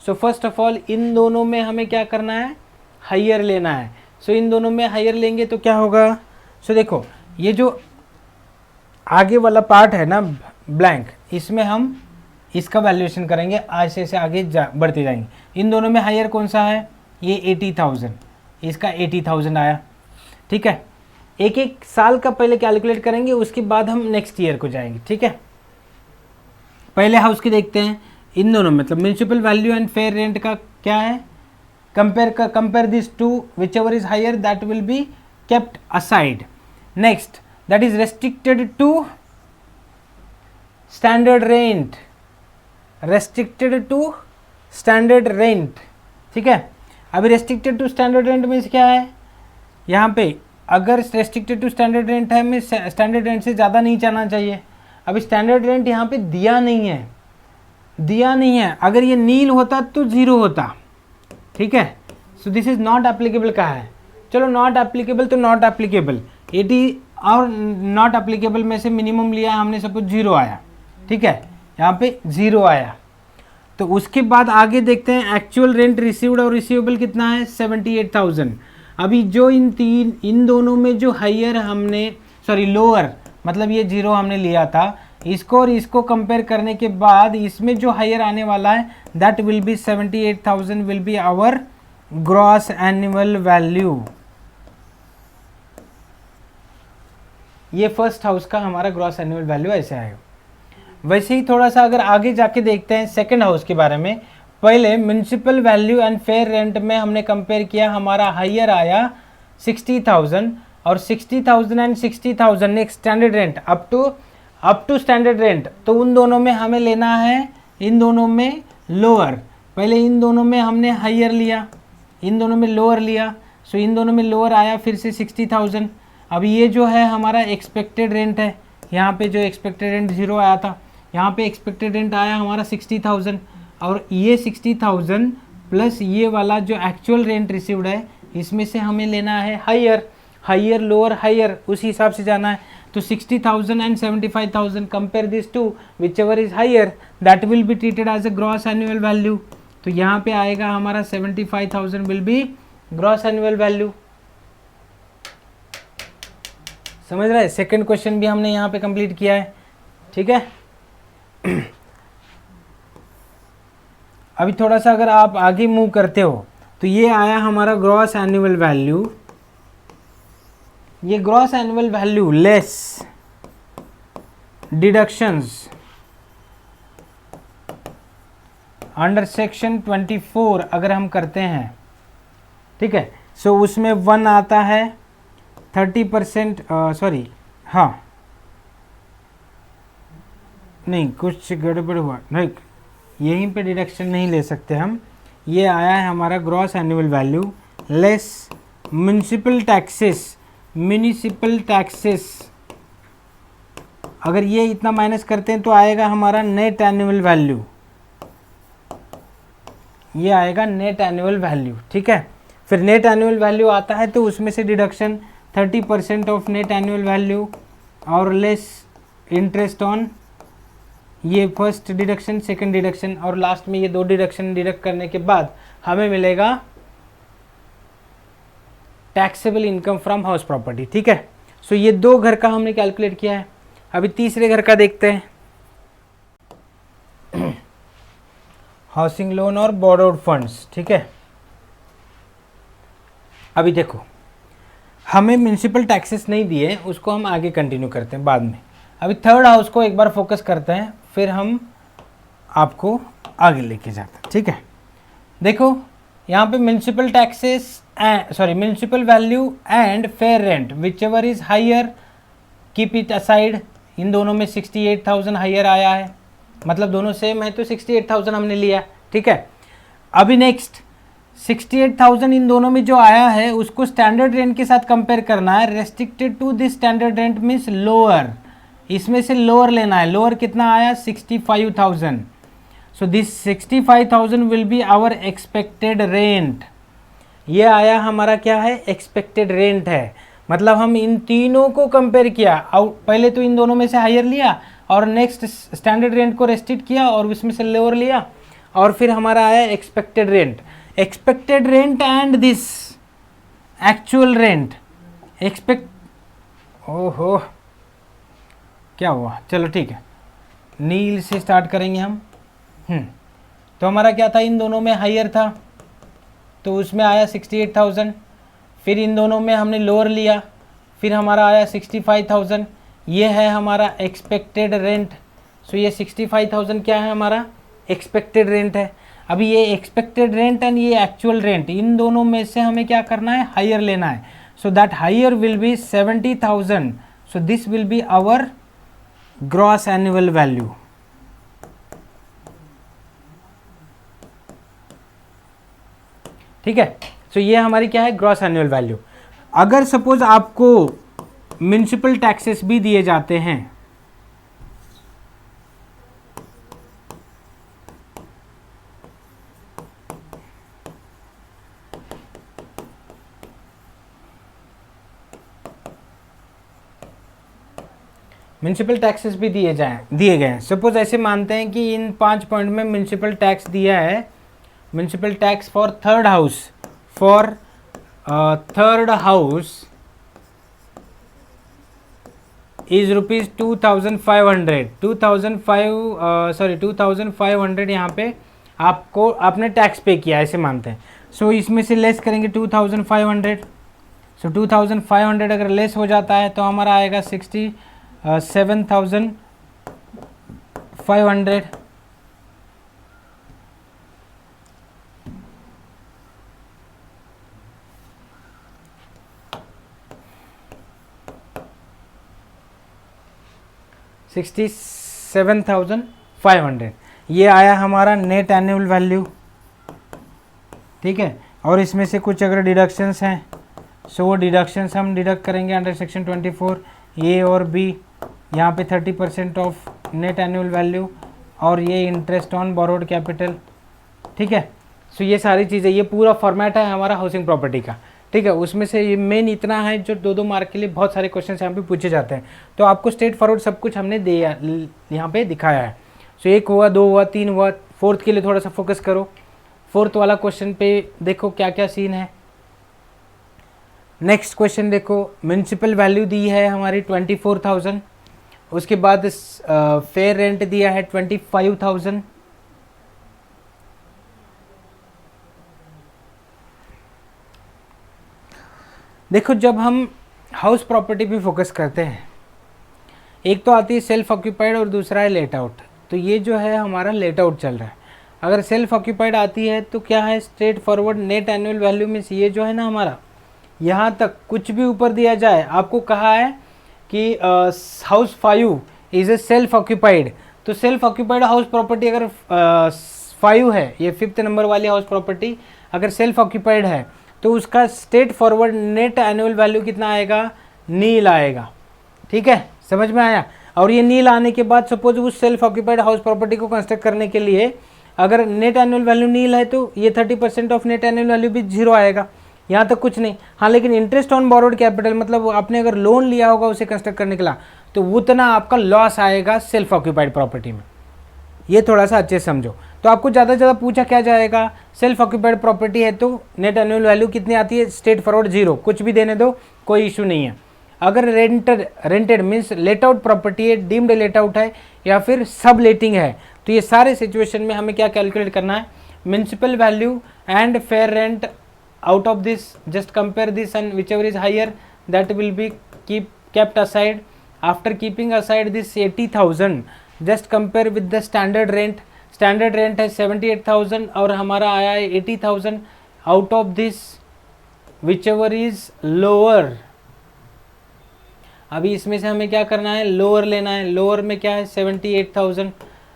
So first of all in दोनों में हमें क्या करना है, हायर लेना है। सो इन दोनों में हायर लेंगे तो क्या होगा, सो देखो ये जो आगे वाला पार्ट है ना ब्लैंक, इसमें हम इसका वैल्यूएशन करेंगे, ऐसे ऐसे आगे बढ़ते जाएंगे। इन दोनों में हायर कौन सा है, ये 80,000, इसका 80,000 आया। ठीक है, एक एक साल का पहले कैलकुलेट करेंगे, उसके बाद हम नेक्स्ट ईयर को जाएंगे। ठीक है, पहले हाउस की देखते हैं। इन दोनों मतलब municipal value and fair rent का क्या है, compare this to whichever is higher that will be kept aside. Next that is restricted to standard rent, restricted to standard rent. ठीक है, अभी restricted to standard rent means क्या है, यहाँ पे अगर रेस्ट्रिक्टेड टू स्टैंडर्ड रेंट है, हमें स्टैंडर्ड रेंट से ज़्यादा नहीं जाना चाहिए। अभी स्टैंडर्ड रेंट यहाँ पे दिया नहीं है, दिया नहीं है। अगर ये नील होता तो जीरो होता। ठीक है, so this is not applicable कहा है। चलो नॉट एप्लीकेबल तो नॉट एप्लीकेबल, 80 और नॉट एप्लीकेबल में से मिनिमम लिया हमने, सपोज जीरो आया। ठीक है, यहाँ पे जीरो आया। तो उसके बाद आगे देखते हैं एक्चुअल रेंट रिसीव्ड और रिसीवेबल कितना है, 78,000। अभी जो इन दोनों में जो हायर हमने लोअर मतलब ये जीरो हमने लिया था, इसको और इसको कंपेयर करने के बाद इसमें जो हायर आने वाला है that will be 78,000 will be our gross annual value. ये फर्स्ट हाउस का हमारा ग्रॉस एनुअल वैल्यू ऐसे आएगा। वैसे ही थोड़ा सा अगर आगे जाके देखते हैं सेकंड हाउस के बारे में। पहले municipal value and fair rent में हमने कंपेयर किया, हमारा हायर आया 60,000 और 60,000 and 60,000 next standard rent up to standard rent. तो उन दोनों में हमें लेना है, इन दोनों में लोअर। पहले इन दोनों में हमने हायर लिया, इन दोनों में लोअर लिया। सो इन दोनों में लोअर आया फिर से 60,000। अब ये जो है हमारा एक्सपेक्टेड रेंट है, यहाँ पे जो एक्सपेक्टेड रेंट जीरो आया था, यहाँ पे एक्सपेक्टेड रेंट आया हमारा 60,000 और ये 60,000 प्लस ये वाला जो एक्चुअल रेंट रिसीव्ड है, इसमें से हमें लेना है हायर। हायर लोअर हायर उसी हिसाब से जाना है। तो 60,000 and 75,000 compare this to whichever is higher that will be treated as a gross annual value. तो यहाँ पे आएगा हमारा 75,000 will be gross annual value. समझ रहे हैं, सेकंड क्वेश्चन भी हमने यहाँ पे कंप्लीट किया है। ठीक है, अभी थोड़ा सा अगर आप आगे मूव करते हो तो ये आया हमारा ग्रॉस एनुअल वैल्यू। ये gross annual value less deductions under section 24 अगर हम करते हैं, ठीक है, सो उसमें 1 आता है 30%, हाँ नहीं कुछ गड़बड़ हुआ, नहीं यहीं पे डिडक्शन नहीं ले सकते हम। ये आया है हमारा gross annual value less municipal taxes. अगर ये इतना माइनस करते हैं तो आएगा हमारा नेट एनुअल वैल्यू, ये आएगा नेट एनुअल वैल्यू। ठीक है, फिर नेट एनुअल वैल्यू आता है तो उसमें से deduction 30% of net annual value और लेस इंटरेस्ट ऑन, ये फर्स्ट डिडक्शन सेकंड डिडक्शन और लास्ट में ये दो डिडक्शन डिडक्ट करने के बाद हमें मिलेगा taxable income from house property. ठीक है, सो ये दो घर का हमने कैलकुलेट किया है। अभी तीसरे घर का देखते हैं, हाउसिंग लोन और बोरोड फंड्स। ठीक है, अभी देखो हमें म्युनिसिपल टैक्सेस नहीं दिए, उसको हम आगे कंटिन्यू करते हैं बाद में। अभी थर्ड हाउस को एक बार फोकस करते हैं, फिर हम आपको आगे लेके जाते हैं। ठीक है, देखो यहाँ पे municipal taxes municipal value and fair rent whichever is higher keep it aside. इन दोनों में 68,000 हायर आया है, मतलब दोनों सेम है तो 68,000 हमने लिया। ठीक है, अभी नेक्स्ट 68,000 इन दोनों में जो आया है उसको स्टैंडर्ड रेंट के साथ कंपेयर करना है। Restricted to this standard rent means lower, इसमें से लोअर लेना है। लोअर कितना आया 65,000। So this 65,000 will be our expected rent. ये आया हमारा क्या है, एक्सपेक्टेड रेंट है। मतलब हम इन तीनों को कंपेयर किया, पहले तो इन दोनों में से हायर लिया और नेक्स्ट स्टैंडर्ड रेंट को रेस्ट्रिक्ट किया और उसमें से लोअर लिया और फिर हमारा आया expected rent. Expected rent and this actual rent ओहो क्या हुआ, चलो ठीक है, नील से स्टार्ट करेंगे हम। तो हमारा क्या था, इन दोनों में हायर था तो उसमें आया 68,000, फिर इन दोनों में हमने लोअर लिया, फिर हमारा आया 65,000। ये है हमारा एक्सपेक्टेड रेंट। सो ये 65,000 क्या है, हमारा एक्सपेक्टेड रेंट है। अभी ये एक्सपेक्टेड रेंट एंड ये एक्चुअल रेंट, इन दोनों में से हमें क्या करना है, हायर लेना है। So that higher will be 70,000। So this will be our gross annual value. ठीक है, सो ये हमारी क्या है, ग्रॉस एनुअल वैल्यू। अगर सपोज आपको म्युनिसिपल टैक्सेस भी दिए जाते हैं, म्युनिसिपल टैक्सेस भी दिए गए हैं। सपोज ऐसे मानते हैं कि इन 5 पॉइंट में म्युनिसिपल टैक्स दिया है, municipal tax for third house is rupees 2,500 यहाँ पे आपने टैक्स पे किया, ऐसे मानते हैं। सो इसमें से लेस करेंगे 2,500। सो 2,500 अगर लेस हो जाता है तो हमारा आएगा 67,500। $67,500 ये आया हमारा नेट एनुअल वैल्यू। ठीक है, और इसमें से कुछ अगर डिडक्शंस हैं सो वो डिडक्शंस हम डिडक्ट करेंगे अंडर सेक्शन 24 ए और बी। यहाँ पे 30% ऑफ नेट एनुअल वैल्यू और ये इंटरेस्ट ऑन बोरोड कैपिटल। ठीक है, सो ये सारी चीज़ें, ये पूरा फॉर्मेट है हमारा हाउसिंग प्रॉपर्टी का। ठीक है, उसमें से ये मेन इतना है जो 2-2 मार्क के लिए बहुत सारे क्वेश्चन यहाँ पे पूछे जाते हैं। तो आपको स्ट्रेट फॉरवर्ड सब कुछ हमने दिया, यहाँ पे दिखाया है। सो 1 हुआ, 2 हुआ, 3 हुआ, फोर्थ के लिए थोड़ा सा फोकस करो। फोर्थ वाला क्वेश्चन पे देखो क्या क्या सीन है। नेक्स्ट क्वेश्चन देखो, म्युनिसिपल वैल्यू दी है हमारी 24,000, उसके बाद फेयर रेंट दिया है 25,000। देखो जब हम हाउस प्रॉपर्टी पे फोकस करते हैं, एक तो आती है सेल्फ ऑक्यूपाइड और दूसरा है लेट आउट। तो ये जो है हमारा लेट आउट चल रहा है। अगर सेल्फ ऑक्यूपाइड आती है तो क्या है, straight forward net annual value में ये जो है ना हमारा, यहाँ तक कुछ भी ऊपर दिया जाए, आपको कहा है कि house 5 is a self occupied. तो सेल्फ ऑक्यूपाइड हाउस प्रॉपर्टी अगर 5 है, ये 5th नंबर वाली हाउस प्रॉपर्टी अगर सेल्फ ऑक्यूपाइड है तो उसका straight forward net annual value कितना आएगा, नील आएगा। ठीक है, समझ में आया। और ये नील आने के बाद सपोज उस सेल्फ ऑक्यूपाइड हाउस प्रॉपर्टी को कंस्ट्रक्ट करने के लिए अगर नेट एनुअल वैल्यू नील है तो ये 30% ऑफ नेट एनुअल वैल्यू भी 0 आएगा, यहाँ तक कुछ नहीं। हाँ, लेकिन इंटरेस्ट ऑन बोरोड कैपिटल, मतलब आपने अगर लोन लिया होगा उसे कंस्ट्रक्ट करने के लिए, तो उतना आपका लॉस आएगा सेल्फ ऑक्यूपाइड प्रॉपर्टी में। ये थोड़ा सा अच्छे समझो। तो आपको ज़्यादा से ज़्यादा पूछा क्या जाएगा, सेल्फ ऑक्यूपाइड प्रॉपर्टी है तो नेट एनुअल वैल्यू कितनी आती है, स्ट्रेट फॉरवर्ड 0, कुछ भी देने दो, कोई इशू नहीं है। अगर rented means late out property है, डीम्ड लेट आउट है या फिर सब लेटिंग है, तो ये सारे सिचुएशन में हमें क्या कैलकुलेट करना है, municipal value and fair rent out of this, just compare this and whichever is higher that will be kept aside. After keeping aside this 80,000, just compare with the standard rent है 78,000 और हमारा आया है 80,000। out of this whichever is lower, अभी इसमें से हमें क्या करना है, लोअर लेना है। लोअर में क्या है, 78,000।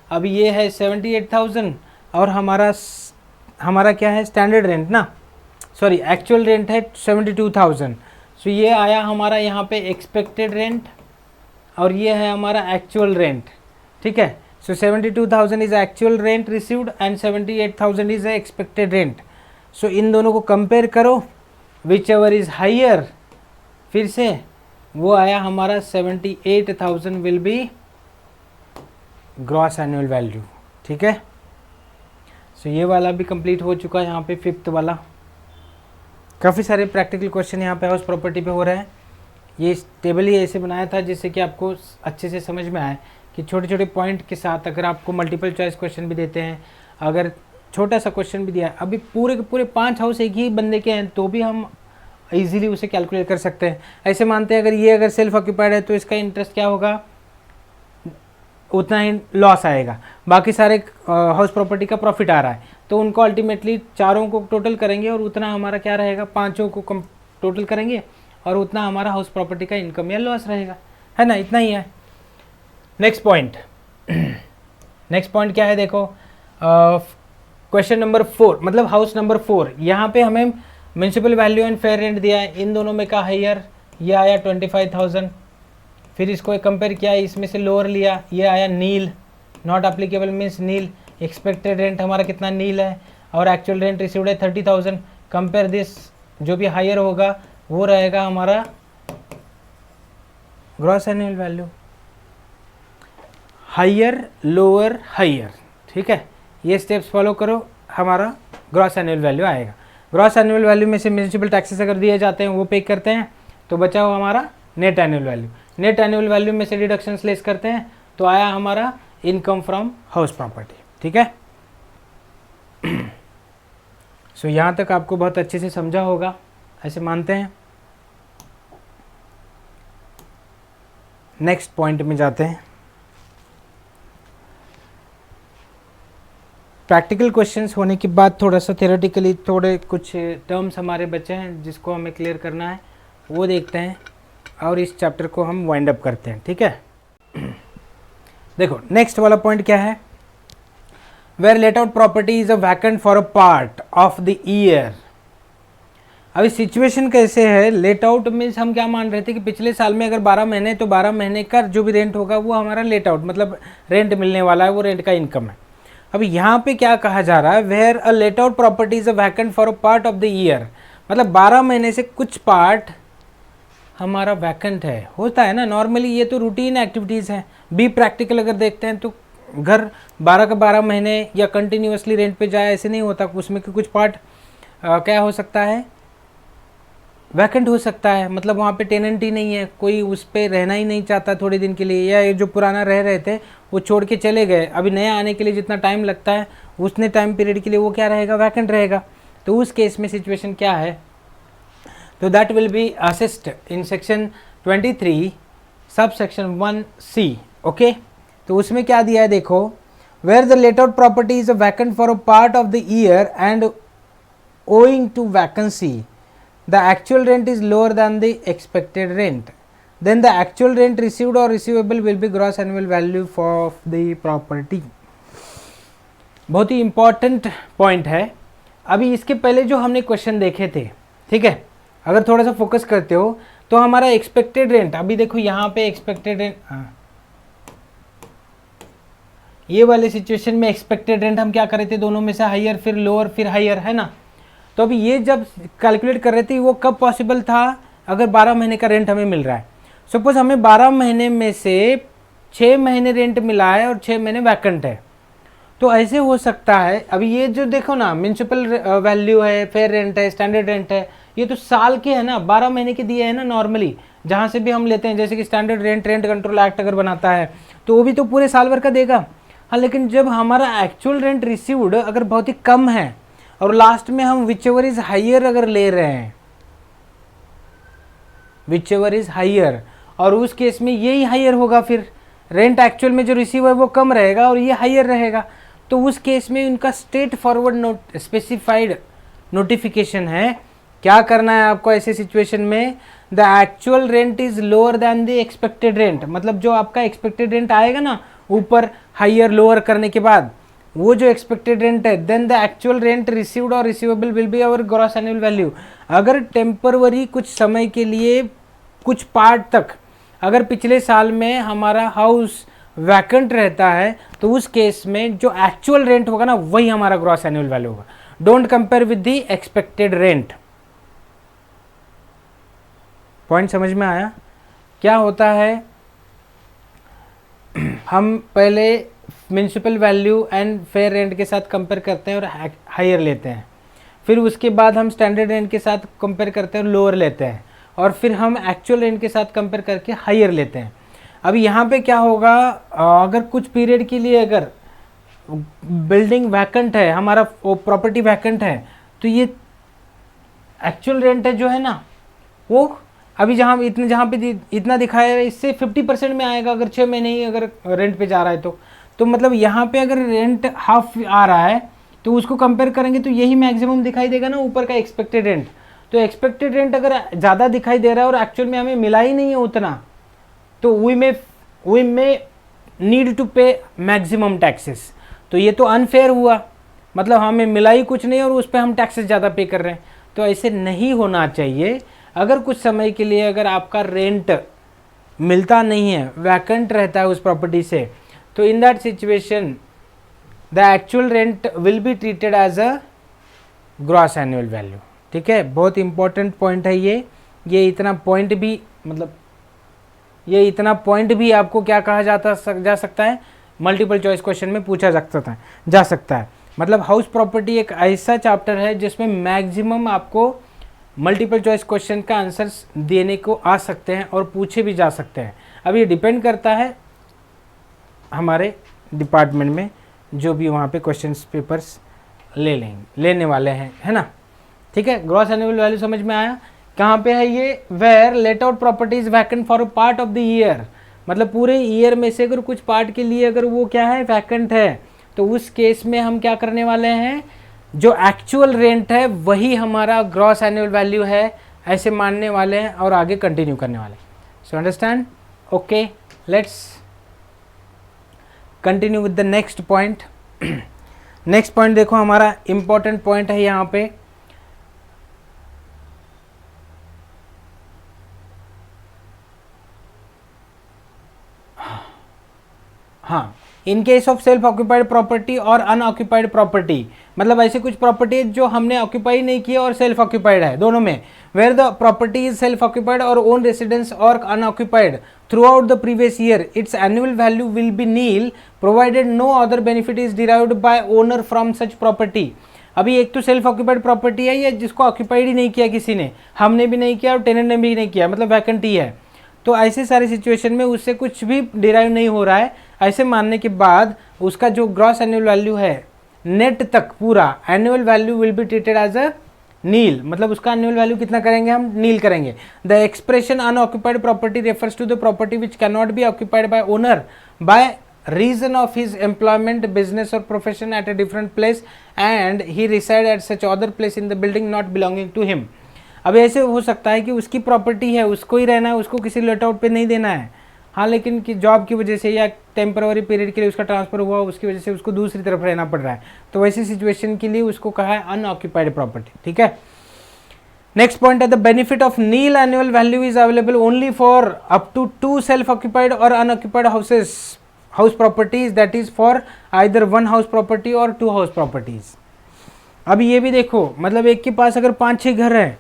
अभी ये है 78,000 और हमारा क्या है, स्टैंडर्ड रेंट ना, सॉरी एक्चुअल रेंट है 72,000। सो ये आया हमारा यहाँ पे एक्सपेक्टेड रेंट और ये है हमारा एक्चुअल रेंट। ठीक है, So 72,000 is actual rent received and 78,000 is the expected rent. So इन दोनों को कंपेयर करो, whichever is higher, फिर से वो आया हमारा 78,000 will be gross annual value. ठीक है, सो ये वाला भी कंप्लीट हो चुका है. यहाँ पे फिफ्थ वाला काफ़ी सारे प्रैक्टिकल क्वेश्चन यहाँ पे हाउस प्रॉपर्टी पे हो रहे हैं. ये टेबल ही ऐसे बनाया था जिससे कि आपको अच्छे से समझ में आए कि छोटे छोटे पॉइंट के साथ अगर आपको मल्टीपल चॉइस क्वेश्चन भी देते हैं, अगर छोटा सा क्वेश्चन भी दिया है, अभी पूरे के पूरे 5 हाउस एक ही बंदे के हैं तो भी हम इजीली उसे कैलकुलेट कर सकते हैं. ऐसे मानते हैं अगर सेल्फ ऑक्यूपाइड है तो इसका इंटरेस्ट क्या होगा, उतना ही लॉस आएगा. बाकी सारे हाउस प्रॉपर्टी का प्रॉफिट आ रहा है तो उनको अल्टीमेटली चारों को टोटल करेंगे और उतना हमारा क्या रहेगा, पांचों को टोटल करेंगे और उतना हमारा हाउस प्रॉपर्टी का इनकम या लॉस रहेगा, है ना. इतना ही है. नेक्स्ट पॉइंट क्या है देखो, क्वेश्चन नंबर 4 मतलब हाउस नंबर 4. यहाँ पे हमें municipal value and fair rent दिया है. इन दोनों में का हायर, ये आया 25,000. फिर इसको कंपेयर किया, इसमें से लोअर लिया, ये आया nil. Not applicable means nil. Expected rent हमारा कितना नील है और एक्चुअल रेंट रिसीव्ड है 30,000. कंपेयर दिस, जो भी हायर होगा वो रहेगा हमारा gross annual value. Higher lower higher, ठीक है, ये स्टेप्स फॉलो करो, हमारा ग्रॉस एनुअल वैल्यू आएगा. ग्रॉस एनुअल वैल्यू में से म्यूनसिपल टैक्सेस अगर दिए जाते हैं वो पे करते हैं तो बचा हुआ हमारा net annual value. Net annual value में से डिडक्शंस लेस करते हैं तो आया हमारा इनकम फ्रॉम हाउस प्रॉपर्टी. ठीक है, सो यहाँ तक आपको बहुत अच्छे से समझा होगा ऐसे मानते हैं. नेक्स्ट पॉइंट में जाते हैं. प्रैक्टिकल क्वेश्चंस होने के बाद थोड़ा सा थ्योरेटिकली थोड़े कुछ टर्म्स हमारे बचे हैं जिसको हमें क्लियर करना है, वो देखते हैं और इस चैप्टर को हम वाइंड अप करते हैं. ठीक है, देखो नेक्स्ट वाला पॉइंट क्या है, where let out property is a vacant for a part of the year. अभी सिचुएशन कैसे है, लेट आउट मीन्स हम क्या मान रहे थे कि पिछले साल में अगर 12 महीने तो 12 महीने का जो भी रेंट होगा वो हमारा लेट आउट मतलब रेंट मिलने वाला है, वो रेंट का इनकम है. अभी यहाँ पे क्या कहा जा रहा है, where a let out property is a vacant for a part of the year. मतलब 12 महीने से कुछ पार्ट हमारा वैकेंट है, होता है ना नॉर्मली. ये तो रूटीन एक्टिविटीज़ हैं. बी प्रैक्टिकल अगर देखते हैं तो घर 12 का 12 महीने या कंटिन्यूसली रेंट पे जाए ऐसे नहीं होता. उसमें कुछ पार्ट क्या हो सकता है, वैकेंट हो सकता है. मतलब वहाँ पे टेनेंट ही नहीं है, कोई उस पर रहना ही नहीं चाहता थोड़े दिन के लिए, या जो पुराना रह रहे थे वो छोड़ के चले गए. अभी नया आने के लिए जितना टाइम लगता है उतने टाइम पीरियड के लिए वो क्या रहेगा, वैकेंट रहेगा. तो उस केस में सिचुएशन क्या है, तो that will B assist in section 23 sub section 1C. Okay, तो उसमें क्या दिया है देखो, where the let out property is a vacant for a part of the year and owing to vacancy the actual rent is lower than the expected rent, then the actual rent received or receivable will be gross annual value for the property. बहुत ही important point है. अभी इसके पहले जो हमने question देखे थे, ठीक है, अगर थोड़ा सा फोकस करते हो तो हमारा एक्सपेक्टेड रेंट, अभी देखो यहाँ पे एक्सपेक्टेड रेंट, ये वाले सिचुएशन में एक्सपेक्टेड रेंट हम क्या कर रहे थे, दोनों में से हायर फिर लोअर फिर हायर, है ना. तो अभी ये जब कैलकुलेट कर रहे थे वो कब पॉसिबल था, अगर 12 महीने का रेंट हमें मिल रहा है. सपोज हमें 12 महीने में से 6 महीने रेंट मिला है और 6 महीने वैकेंट है, तो ऐसे हो सकता है. अभी ये जो देखो ना, म्यूनसिपल वैल्यू है, फेयर रेंट है, स्टैंडर्ड रेंट है, ये तो साल के है ना, 12 महीने के दिए हैं ना नॉर्मली, जहाँ से भी हम लेते हैं. जैसे कि स्टैंडर्ड रेंट कंट्रोल एक्ट अगर बनाता है तो वो भी तो पूरे साल भर का देगा. हाँ, लेकिन जब हमारा एक्चुअल रेंट रिसीव्ड अगर बहुत ही कम है और लास्ट में हम विच एवर इज हायर अगर ले रहे हैं, विच एवर इज हायर, और उस केस में यही हायर होगा, फिर रेंट एक्चुअल में जो रिसीव है वो कम रहेगा और ये हायर रहेगा. तो उस केस में उनका स्ट्रेट फॉरवर्ड स्पेसिफाइड नोटिफिकेशन है. क्या करना है आपको ऐसे सिचुएशन में, the actual rent is lower than the expected rent. मतलब जो आपका एक्सपेक्टेड रेंट आएगा ना ऊपर हायर लोअर करने के बाद, वो जो एक्सपेक्टेड रेंट है, then the actual rent received और receivable will be our gross annual value. अगर टेम्परवरी कुछ समय के लिए कुछ पार्ट तक, अगर पिछले साल में हमारा हाउस वैकेंट रहता है तो उस केस में जो एक्चुअल रेंट होगा ना वही हमारा ग्रॉस एनुअल वैल्यू होगा। Don't compare with the expected rent. Point समझ में आया? क्या होता है, हम पहले municipal value and fair rent के साथ कंपेयर करते हैं और हायर लेते हैं, फिर उसके बाद हम स्टैंडर्ड रेंट के साथ कंपेयर करते हैं और लोअर लेते हैं, और फिर हम एक्चुअल रेंट के साथ कंपेयर करके हायर लेते हैं। अब यहाँ पे क्या होगा, अगर कुछ पीरियड के लिए अगर बिल्डिंग वैकेंट है, हमारा प्रॉपर्टी वैकेंट है, तो ये एक्चुअल रेंट है जो है ना वो अभी जहाँ पे इतना दिखाया है इससे 50% में आएगा अगर 6 महीने ही अगर रेंट पे जा रहा है तो मतलब यहाँ पे अगर रेंट हाफ आ रहा है तो उसको कंपेयर करेंगे तो यही मैक्सिमम दिखाई देगा ना ऊपर का एक्सपेक्टेड रेंट। तो एक्सपेक्टेड रेंट अगर ज़्यादा दिखाई दे रहा है और एक्चुअल में हमें मिला ही नहीं है उतना, तो वी मे नीड टू पे मैक्सिमम टैक्सेस। तो ये तो अनफेयर हुआ, मतलब हमें मिला ही कुछ नहीं और उस पर हम टैक्सेस ज़्यादा पे कर रहे हैं। तो ऐसे नहीं होना चाहिए। अगर कुछ समय के लिए अगर आपका रेंट मिलता नहीं है, वैकेंट रहता है उस प्रॉपर्टी से, तो in that situation the actual rent will be treated as a gross annual value. ठीक है, बहुत इंपॉर्टेंट पॉइंट है ये इतना पॉइंट भी मतलब ये इतना पॉइंट भी आपको क्या कहा जा सकता है, मल्टीपल चॉइस क्वेश्चन में पूछा जा सकता है। मतलब हाउस प्रॉपर्टी एक ऐसा चैप्टर है जिसमें मैक्सिमम आपको मल्टीपल चॉइस क्वेश्चन का आंसर्स देने को आ सकते हैं और पूछे भी जा सकते हैं। अब ये डिपेंड करता है हमारे डिपार्टमेंट में जो भी वहाँ पे क्वेश्चंस पेपर्स लेने वाले हैं, है ना। ठीक है, ग्रॉस एनुअल वैल्यू समझ में आया? कहाँ पे है ये? Where let out properties vacant for a part of the year, मतलब पूरे ईयर में से अगर कुछ पार्ट के लिए अगर वो क्या है वैकेंट है, तो उस केस में हम क्या करने वाले हैं, जो एक्चुअल रेंट है वही हमारा ग्रॉस एनुअल वैल्यू है, ऐसे मानने वाले हैं और आगे कंटिन्यू करने वाले। So understand? Okay, let's continue with the next point. Next point देखो, हमारा इंपॉर्टेंट पॉइंट है यहाँ पे, हाँ, इन case of self occupied property और अनऑक्यूपाइड प्रॉपर्टी, मतलब ऐसे कुछ प्रॉपर्टी जो हमने ऑक्यूपाई नहीं किया और सेल्फ ऑक्यूपाइड है, दोनों में, where the property is self occupied और ओन रेसिडेंस और unoccupied throughout the previous year, its annual value will be nil provided no other benefit is derived by owner from such property. अभी एक तो self occupied property है या जिसको occupied ही नहीं किया किसी ने, हमने भी नहीं किया और टेनेंट ने भी नहीं किया, मतलब वैकेंट ही है, तो ऐसे सारे सिचुएशन में उससे कुछ भी डिराइव नहीं हो रहा है। ऐसे मानने के बाद उसका जो ग्रॉस एनुअल वैल्यू है नेट तक पूरा annual value will be treated as a nil, मतलब उसका एनुअल वैल्यू कितना करेंगे हम, नील करेंगे। The expression unoccupied property refers to the property which can not be occupied by owner by reason of his employment, business or profession at a different place and he reside at such other place in the building not belonging to him। अब ऐसे हो सकता है कि उसकी property है, उसको ही रहना है, उसको किसी लेट आउट पे नहीं देना है, हाँ, लेकिन कि जॉब की वजह से या टेम्पररी पीरियड के लिए उसका ट्रांसफर हुआ, उसकी वजह से उसको दूसरी तरफ रहना पड़ रहा है, तो वैसी सिचुएशन के लिए उसको कहा है अनऑक्यूपाइड प्रॉपर्टी। ठीक है, नेक्स्ट पॉइंट है the benefit of nil annual value is available only for up to 2 self occupied और unoccupied house properties, that is for either 1 house property और 2 हाउस प्रॉपर्टीज। अब ये भी देखो, मतलब एक के पास अगर 5-6 घर है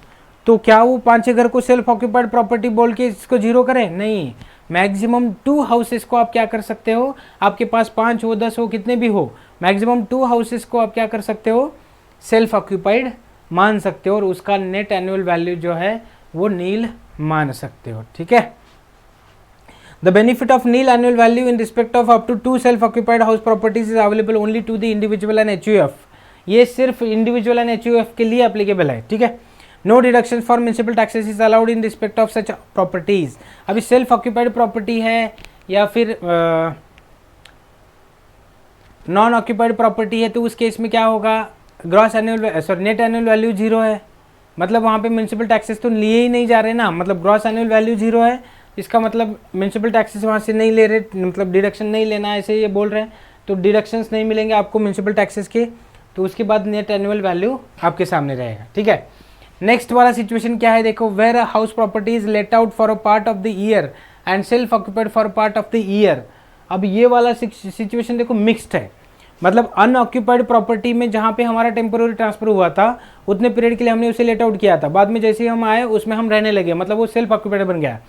तो क्या वो 5-6 घर को सेल्फ ऑक्यूपाइड प्रॉपर्टी बोल के इसको जीरो करें? नहीं, मैक्सिमम 2 हाउसेस को आप क्या कर सकते हो, आपके पास 5 हो 10 हो कितने भी हो, मैक्सिमम 2 हाउसेस को आप क्या कर सकते हो, सेल्फ ऑक्यूपाइड मान सकते हो और उसका नेट एनुअल वैल्यू जो है वो नील मान सकते हो। ठीक है, the benefit of nil annual value in respect of up to 2 self occupied house properties is available only to the individual and HUF। ये सिर्फ इंडिविजुअल एंड HUF के लिए एप्लीकेबल है। ठीक है, no deduction for municipal taxes is allowed in respect of such properties. अभी self occupied property है या फिर नॉन ऑक्यूपाइड प्रॉपर्टी है, तो उस केस में क्या होगा, gross annual net annual value 0 है, मतलब वहाँ पे म्युनिसिपल टैक्सेस तो लिए ही नहीं जा रहे ना, मतलब ग्रॉस एनुअल वैल्यू 0 है, इसका मतलब म्युनिसिपल टैक्सेस वहाँ से नहीं ले रहे, मतलब डिडक्शन नहीं लेना है, ऐसे ये बोल रहे हैं, तो डिडक्शंस नहीं मिलेंगे आपको म्युनिसिपल टैक्सेस के, तो उसके बाद नेट एनुअल वैल्यू आपके सामने रहेगा। ठीक है, नेक्स्ट वाला सिचुएशन क्या है देखो, where a house property is let out for a part of the year and self occupied for part of the year. अब ये वाला सिचुएशन देखो मिक्स्ड है, मतलब अनऑक्यूपाइड प्रॉपर्टी में जहाँ पे हमारा टेम्पोररी ट्रांसफर हुआ था उतने पीरियड के लिए हमने उसे लेट आउट किया था, बाद में जैसे ही हम आए उसमें हम रहने लगे, मतलब वो सेल्फ ऑक्यूपाइड बन गया।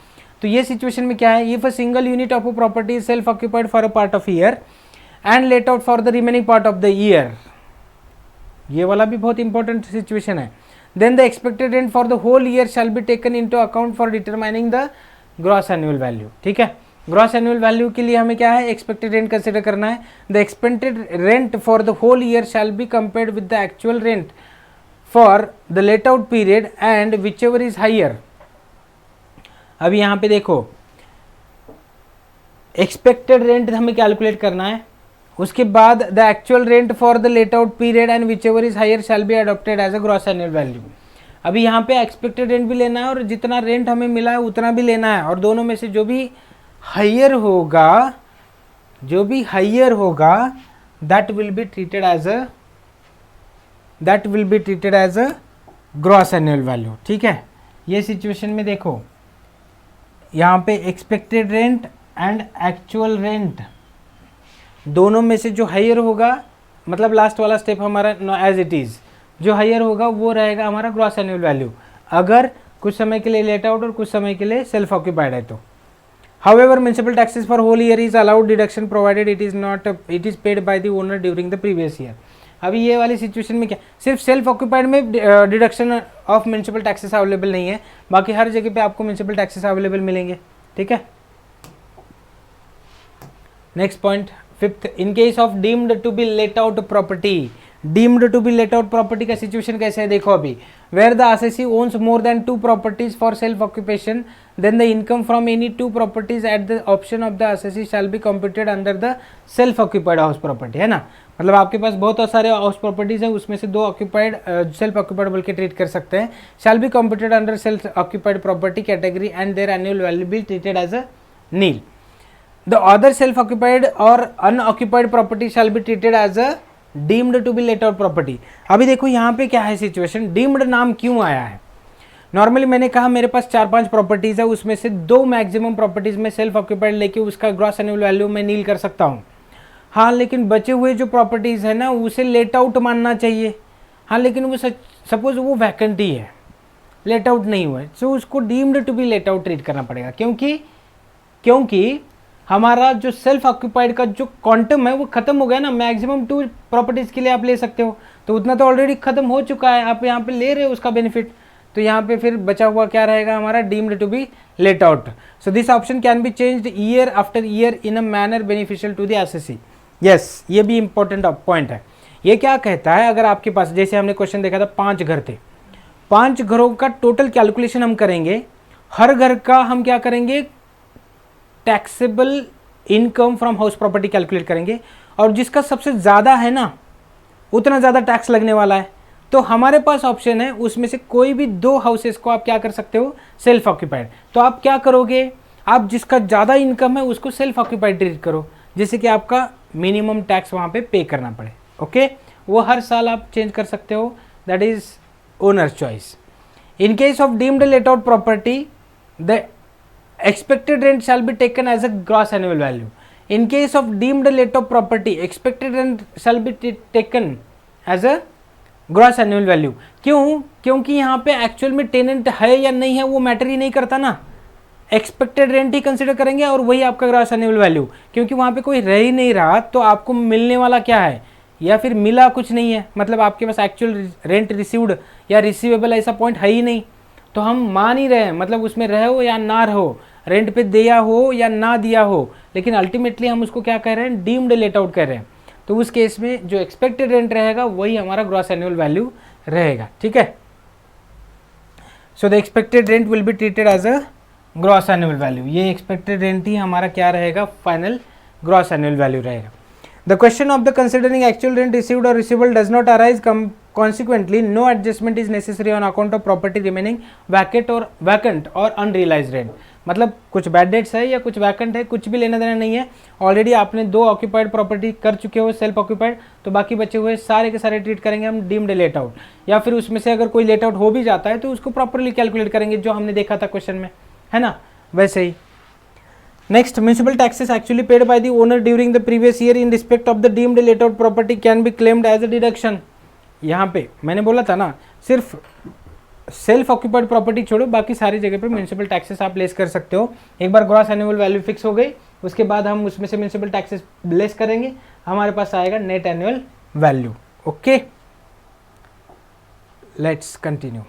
तो ये सिचुएशन में क्या है, if a single unit of a property is self occupied for a part of year and let out for the remaining part of the year, ये वाला भी बहुत इंपॉर्टेंट सिचुएशन है, then the expected rent for the whole year shall be taken into account for determining the gross annual value. ठीक है, gross annual value के लिए हमें क्या है, एक्सपेक्टेड रेंट कंसिडर करना है। The expected rent for the whole year shall be compared with the actual rent for the let out period and whichever is higher. अभी यहाँ पे देखो एक्सपेक्टेड रेंट हमें कैलकुलेट करना है, उसके बाद the actual rent for the let out period and whichever is higher shall be adopted as a gross annual value. अभी यहाँ पे एक्सपेक्टेड रेंट भी लेना है और जितना रेंट हमें मिला है उतना भी लेना है, और दोनों में से जो भी हायर होगा that will be treated as a gross annual value. ठीक है, ये सिचुएशन में देखो यहाँ पे expected rent and actual rent दोनों में से जो हायर होगा, मतलब लास्ट वाला स्टेप हमारा एज इट इज़, जो हायर होगा वो रहेगा हमारा ग्रॉस एनुअल वैल्यू, अगर कुछ समय के लिए लेट आउट और कुछ समय के लिए सेल्फ ऑक्यूपाइड है तो। However, municipal taxes for whole year is allowed deduction provided it is paid by the owner during the previous year। अभी ये वाली सिचुएशन में क्या, सिर्फ सेल्फ ऑक्यूपाइड में deduction of municipal taxes available नहीं है, बाकी हर जगह पे आपको म्यूनिसिपल टैक्सेस अवेलेबल मिलेंगे। ठीक है, next point fifth, in case of deemed to be let out property. Deemed to be let out property का सिचुएशन कैसे है देखो, अभी where the assessee owns more than 2 properties for self occupation then the income from any 2 properties at the option of the assessee shall be computed under the self occupied house property. है ना, मतलब आपके पास बहुत सारे house properties है, उसमें से 2 occupied self occupied बोल के ट्रीट कर सकते हैं। Shall be computed under self occupied property category and their annual value be treated as a nil. The other self occupied और unoccupied property shall be treated as a deemed to be let out property. अभी देखो यहाँ पे क्या है situation, deemed नाम क्यों आया है। नॉर्मली मैंने कहा मेरे पास 4-5 प्रॉपर्टीज है, उसमें से 2 मैक्सिमम प्रॉपर्टीज में सेल्फ ऑक्यूपाइड लेके उसका ग्रॉस एनुअल वैल्यू में नील कर सकता हूँ। हाँ, लेकिन बचे हुए जो प्रॉपर्टीज है ना उसे लेट आउट मानना चाहिए। हाँ, लेकिन वो सपोज वो वैकेंट ही है, लेट आउट नहीं हुआ है, सो उसको deemed to be let out treat करना पड़ेगा, क्योंकि हमारा जो सेल्फ ऑक्यूपाइड का जो क्वांटम है वो खत्म हो गया ना। मैक्सिमम 2 प्रॉपर्टीज के लिए आप ले सकते हो, तो उतना तो ऑलरेडी खत्म हो चुका है, आप यहाँ पे ले रहे हो उसका बेनिफिट, तो यहाँ पे फिर बचा हुआ क्या रहेगा हमारा, deemed to be let out. So this option can be changed year after year in a manner beneficial to the assessee. Yes, ये भी इंपॉर्टेंट पॉइंट है। ये क्या कहता है, अगर आपके पास जैसे हमने क्वेश्चन देखा था 5 घर थे, 5 घरों का टोटल कैलकुलेशन हम करेंगे, हर घर का हम क्या करेंगे, taxable income from house property calculate करेंगे, और जिसका सबसे ज़्यादा है ना उतना ज़्यादा टैक्स लगने वाला है, तो हमारे पास ऑप्शन है उसमें से कोई भी 2 हाउसेस को आप क्या कर सकते हो, सेल्फ ऑक्यूपाइड। तो आप क्या करोगे, आप जिसका ज़्यादा इनकम है उसको सेल्फ ऑक्यूपाइड ट्रीट करो, जिससे कि आपका मिनिमम टैक्स वहाँ पे करना पड़े। ओके, वो हर साल आप चेंज कर सकते हो, that is owners choice. In case of deemed let out property the expected rent shall be taken as a gross annual value. In case of deemed let out property, expected rent shall be taken as a gross annual value. क्यों? क्योंकि यहाँ पे actual में tenant है या नहीं है वो मैटर ही नहीं करता ना, एक्सपेक्टेड रेंट ही कंसिडर करेंगे और वही आपका ग्रॉस एनुअल वैल्यू, क्योंकि वहाँ पे कोई रह ही नहीं रहा, तो आपको मिलने वाला क्या है, या फिर मिला कुछ नहीं है, मतलब आपके पास एक्चुअल रेंट रिसीव्ड या रिसीवेबल ऐसा पॉइंट है ही नहीं, तो हम मान ही रहे हैं, मतलब उसमें रहो या ना रहो, रेंट पे दिया हो या ना दिया हो, लेकिन अल्टीमेटली हम उसको क्या कह रहे हैं, डीम्ड लेट आउट कर रहे हैं। तो उस केस में जो एक्सपेक्टेड रेंट रहेगा वही हमारा ग्रॉस एनुअल वैल्यू रहेगा। ठीक है, so the expected rent will be treated as a gross annual value. ये एक्सपेक्टेड रेंट ही हमारा क्या रहेगा, फाइनल ग्रॉस एनुअल वैल्यू रहेगा। The question of the considering actual rent received or receivable does not arise. Consequently, no adjustment is necessary on account of property remaining vacant or unrealized rent. मतलब कुछ bad dates है या कुछ vacant है, कुछ भी लेना देना नहीं है, ऑलरेडी आपने 2 ऑक्यूपाइड प्रॉपर्टी कर चुके हो सेल्फ ऑक्यूपाइड, तो बाकी बचे हुए सारे के सारे ट्रीट करेंगे हम डीम्ड लेट आउट, या फिर उसमें से अगर कोई लेट आउट हो भी जाता है तो उसको प्रॉपरली कैलकुलेट करेंगे जो हमने देखा था क्वेश्चन में, है ना, वैसे ही। Next, municipal taxes actually paid by the owner during the previous year in respect of the deemed let out property can be claimed as a deduction. यहाँ पे मैंने बोला था ना, सिर्फ सेल्फ ऑक्यूपाइड प्रॉपर्टी छोड़ो, बाकी सारी जगह पे म्यूनिसिपल टैक्सेस आप लेस कर सकते हो। एक बार ग्रॉस एनुअल वैल्यू फिक्स हो गई, उसके बाद हम उसमें से म्यूनिसिपल टैक्सेस लेस करेंगे, हमारे पास आएगा net annual value. Okay, let's continue.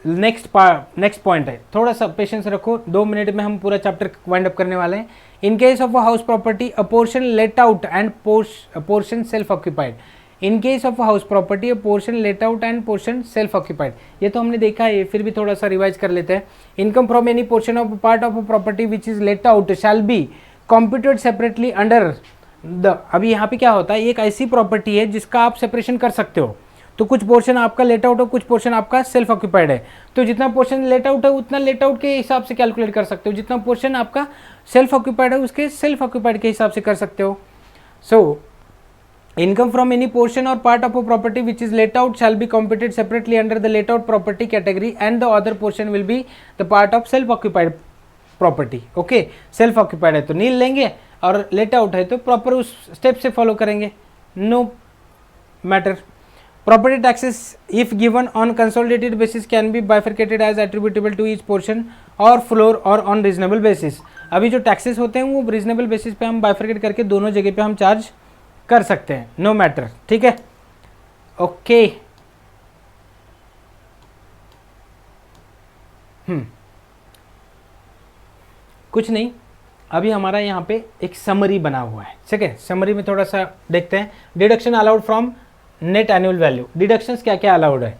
Next point है, थोड़ा सा पेशेंस रखो, 2 मिनट में हम पूरा चैप्टर वाइंड अप करने वाले हैं। इन case of a house property a portion let out end portion self occupied. In case of house property a portion let out end portion self occupied, ये तो हमने देखा है, फिर भी थोड़ा सा रिवाइज कर लेते हैं। Income from any portion of part of a property which is let out shall be computed separately under the. अभी यहाँ पे क्या होता है, एक ऐसी प्रॉपर्टी है जिसका आप सेपरेशन कर सकते हो, तो कुछ पोर्शन आपका लेट आउट हो, कुछ पोर्शन आपका सेल्फ ऑक्यूपाइड है, तो जितना पोर्शन लेट आउट है उतना लेट आउट के हिसाब से कैलकुलेट कर सकते हो, जितना पोर्शन आपका सेल्फ ऑक्यूपाइड है उसके सेल्फ ऑक्यूपाइड के हिसाब से कर सकते हो। सो income from any portion or part of a property which is let out shall be computed separately under the let out property category and the other portion will be the part of self occupied property। okay, self occupied है तो नील लेंगे और let out है तो proper उस step से follow करेंगे, no matter. property taxes if given on consolidated basis can be bifurcated as attributable to each portion or floor or on reasonable basis। अभी जो टैक्सेस होते हैं वो रीजनेबल बेसिस पे हम बाइफरकेट करके दोनों जगह पे हम चार्ज कर सकते हैं, नो मैटर। ठीक है, ओके। कुछ नहीं, अभी हमारा यहाँ पे एक समरी बना हुआ है, ठीक है। समरी में थोड़ा सा देखते हैं। Deduction allowed from net annual value, deductions क्या क्या अलाउड है।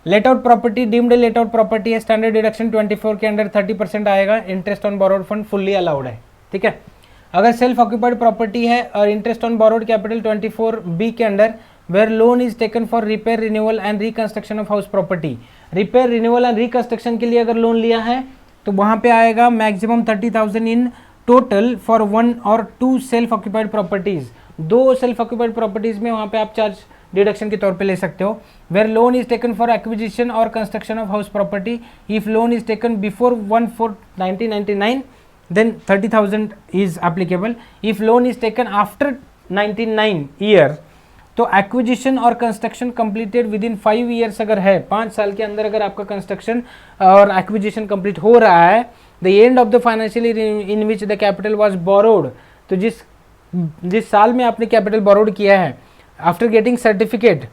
Late out property, deemed let out property है, स्टैंडर्ड डिडक्शन 24 के अंडर 30% आएगा, interest on borrowed fund fully allowed है। ठीक है, अगर सेल्फ ऑक्यूपाइड प्रॉपर्टी है और interest on borrowed capital 24B के under where loan is taken for repair renewal and reconstruction of house property, repair renewal and reconstruction के लिए अगर लोन लिया है तो वहाँ पे आएगा मैक्सिमम 30,000 इन टोटल फॉर 1 और 2 self occupied properties. 2 self occupied properties में वहाँ पे आप चार्ज डिडक्शन के तौर पे ले सकते हो। Where loan is taken for acquisition और construction of house property, if loan is taken before 1/4/1999 then 30,000 is applicable. If loan is taken after 99 year तो एक्विजिशन और construction completed with in 5 years अगर है, 5 साल के अंदर अगर आपका कंस्ट्रक्शन और एक्विजिशन कंप्लीट हो रहा है, the end of the financial year in which the capital was borrowed, तो जिस साल में आपने कैपिटल बोरोड किया है, आफ्टर गेटिंग सर्टिफिकेट,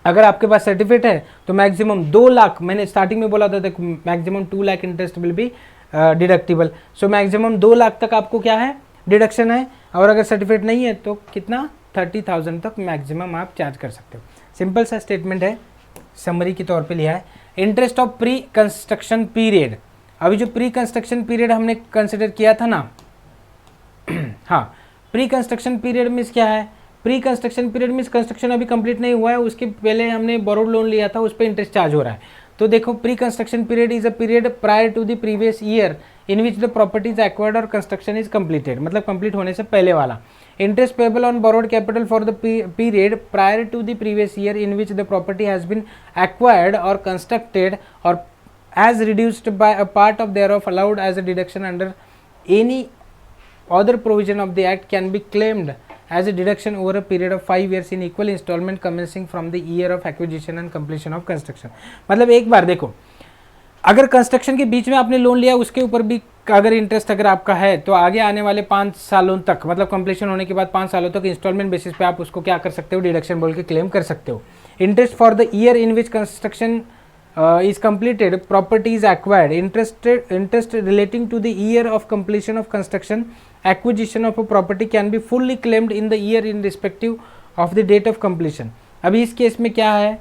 अगर आपके पास सर्टिफिकेट है तो मैक्सिमम 2 लाख, मैंने स्टार्टिंग में बोला था maximum 2 lakh interest will be deductible. So maximum 2 lakh तक आपको क्या है, डिडक्शन है, और अगर सर्टिफिकेट नहीं है तो कितना, 30,000 तक मैक्सिमम आप चार्ज कर सकते हो। सिंपल सा स्टेटमेंट है, समरी के तौर पे लिया है। Interest of pre construction period, अभी जो प्री कंस्ट्रक्शन पीरियड हमने कंसिडर किया था ना हाँ, प्री कंस्ट्रक्शन पीरियड मीन्स क्या है, pre construction period means construction अभी कंप्लीट नहीं हुआ है, उसके पहले हमने बोरोड लोन लिया था, उस पर इंटरेस्ट चार्ज हो रहा है। तो देखो, pre construction period is a period prior to the previous year in which the property is acquired और कंस्ट्रक्शन इज कंप्लीटेड, मतलब कंप्लीट होने से पहले वाला। Interest payable on borrowed capital for the period prior to the previous year in which the property has been acquired और constructed और as reduced by a part of thereof allowed as a deduction under any other provision of the act can be claimed as a deduction over a period of 5 years in equal installment commencing from the year of acquisition and completion of construction। मतलब एक बार देखो, अगर construction के बीच में आपने loan लिया, उसके ऊपर भी अगर इंटरेस्ट अगर आपका है, तो आगे आने वाले 5 सालों तक, मतलब कंप्लीशन होने के बाद 5 सालों तक इंस्टॉलमेंट बेसिस पे आप उसको क्या कर सकते हो, डिडक्शन बोल के क्लेम कर सकते हो। Interest for the year in which construction is completed, property is acquired, interest relating to the year of completion of construction, acquisition of a property can be fully claimed in the year in respective of the date of completion। अभी इस case में क्या है,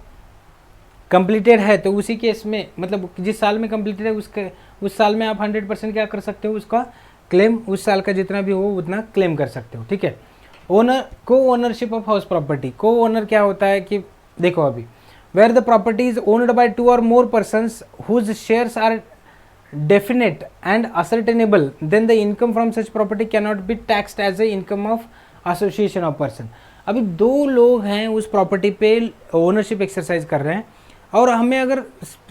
completed है तो उसी case में, मतलब जिस साल में completed है उस साल में आप 100% क्या कर सकते हो, उसका क्लेम, उस साल का जितना भी हो उतना क्लेम कर सकते हो। ठीक है। ओनर, को ओनरशिप ऑफ हाउस प्रॉपर्टी, को ओनर क्या होता है कि देखो, अभी where the property is owned by 2 or more persons whose shares are definite and ascertainable, then the income from such property cannot be taxed as a income of association of person। अभी 2 लोग हैं उस property पे ownership exercise कर रहे हैं, और हमें अगर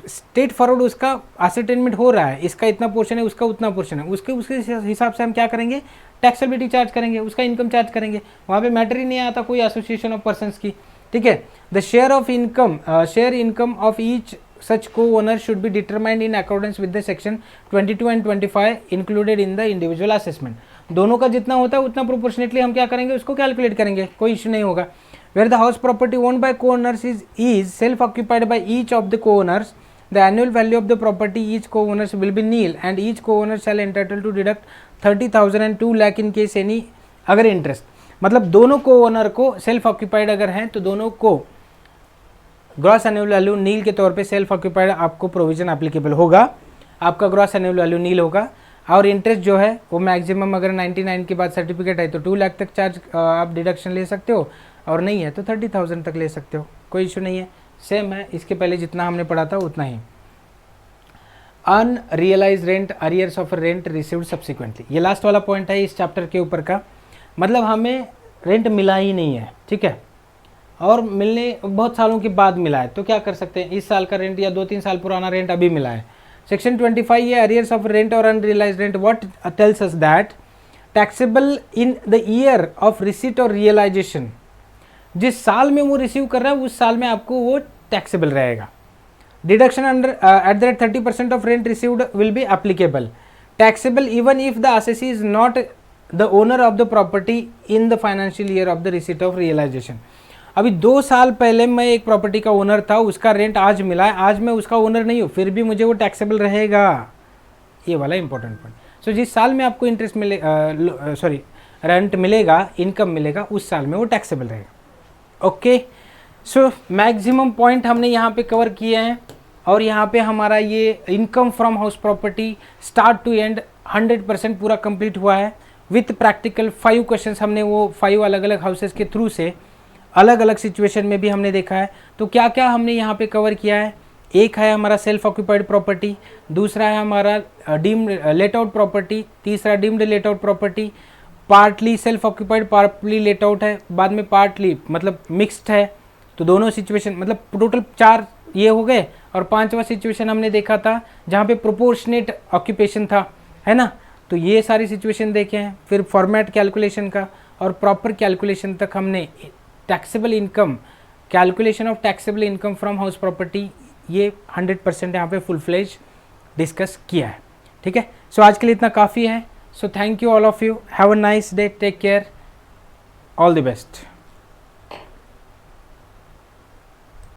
स्ट्रेट फॉरवर्ड उसका असरटेनमेंट हो रहा है, इसका इतना पोर्शन है, उसका उतना पोर्शन है, उसके हिसाब से हम क्या करेंगे, टैक्सेबिलिटी चार्ज करेंगे, उसका इनकम चार्ज करेंगे। वहाँ पे मैटर ही नहीं आता कोई एसोसिएशन ऑफ पर्सन्स की, ठीक है। The share income of each such co-owner should be determined in accordance with the section 22 and 25 included in the individual assessment. दोनों का जितना होता है उतना प्रोपोर्शनेटली हम क्या करेंगे, उसको कैलकुलेट करेंगे, कोई इशू नहीं होगा। Where the house property owned by co-owners is self-occupied by each of the co-owners, the annual value of the property each co-owners will be nil and each co-owner shall entitled to deduct 30,000 and 2 lakh in case any अगर interest, मतलब दोनों co-owner को self occupied अगर हैं तो दोनों को gross annual value नील के तौर पे सेल्फ ऑक्यूपाइड आपको प्रोविजन एप्लीकेबल होगा, आपका ग्रॉस एनुअल वैल्यू नील होगा। और इंटरेस्ट जो है वो मैक्सिमम अगर 99 के बाद सर्टिफिकेट है तो 2 लाख तक चार्ज आप डिडक्शन ले सकते हो, और नहीं है तो 30,000 तक ले सकते हो, कोई इशू नहीं है। सेम है इसके पहले जितना हमने पढ़ा था उतना ही। Unrealised rent, arrears of rent received subsequently, ये लास्ट वाला पॉइंट है इस चैप्टर के ऊपर का, मतलब हमें रेंट मिला ही नहीं है, ठीक है, और मिलने बहुत सालों के बाद मिला है, तो क्या कर सकते हैं, इस साल का रेंट या 2-3 साल पुराना रेंट अभी मिला है। सेक्शन 25 ये अरियर्स ऑफ रेंट और unrealise rent what tells us that taxable in the year of receipt और रियलाइजेशन, जिस साल में वो रिसीव कर रहा है उस साल में आपको वो टैक्सेबल रहेगा। Deduction under at the rate 30% of rent received will be applicable, taxable even if the assessee is not the owner of the property in the financial year of the receipt of realisation. अभी 2 साल पहले मैं एक property का owner था, उसका rent आज मिला है, आज मैं उसका ओनर नहीं हूँ, फिर भी मुझे वो टैक्सेबल रहेगा, ये वाला इंपॉर्टेंट पॉइंट। सो जिस साल में आपको इंटरेस्ट रेंट मिलेगा, इनकम मिलेगा, उस साल में वो टैक्सेबल रहेगा। ओके, सो मैक्सिमम पॉइंट हमने यहाँ पे कवर किए हैं, और यहाँ पे हमारा ये income from house property start to end 100% पूरा कंप्लीट हुआ है विथ प्रैक्टिकल। 5 क्वेश्चंस हमने वो 5 अलग अलग हाउसेस के थ्रू से अलग अलग सिचुएशन में भी हमने देखा है। तो क्या क्या हमने यहाँ पे कवर किया है, एक है हमारा सेल्फ ऑक्यूपाइड प्रॉपर्टी, दूसरा है हमारा डीम्ड लेट आउट प्रॉपर्टी, तीसरा deemed let out property, partly self occupied partly let out है, बाद में पार्टली मतलब मिक्स्ड है, तो दोनों सिचुएशन मतलब टोटल 4 ये हो गए। और 5वां सिचुएशन हमने देखा था जहाँ पे प्रोपोर्शनेट ऑक्यूपेशन था, है ना, तो ये सारी सिचुएशन देखे हैं। फिर फॉर्मेट कैलकुलेशन का और प्रॉपर कैलकुलेशन तक हमने taxable income, calculation of taxable income from house property, ये 100% यहाँ पे फुल फ्लेज डिस्कस किया है, ठीक है। सो आज के लिए इतना काफ़ी है। So thank you all of you, have a nice day, take care, all the best.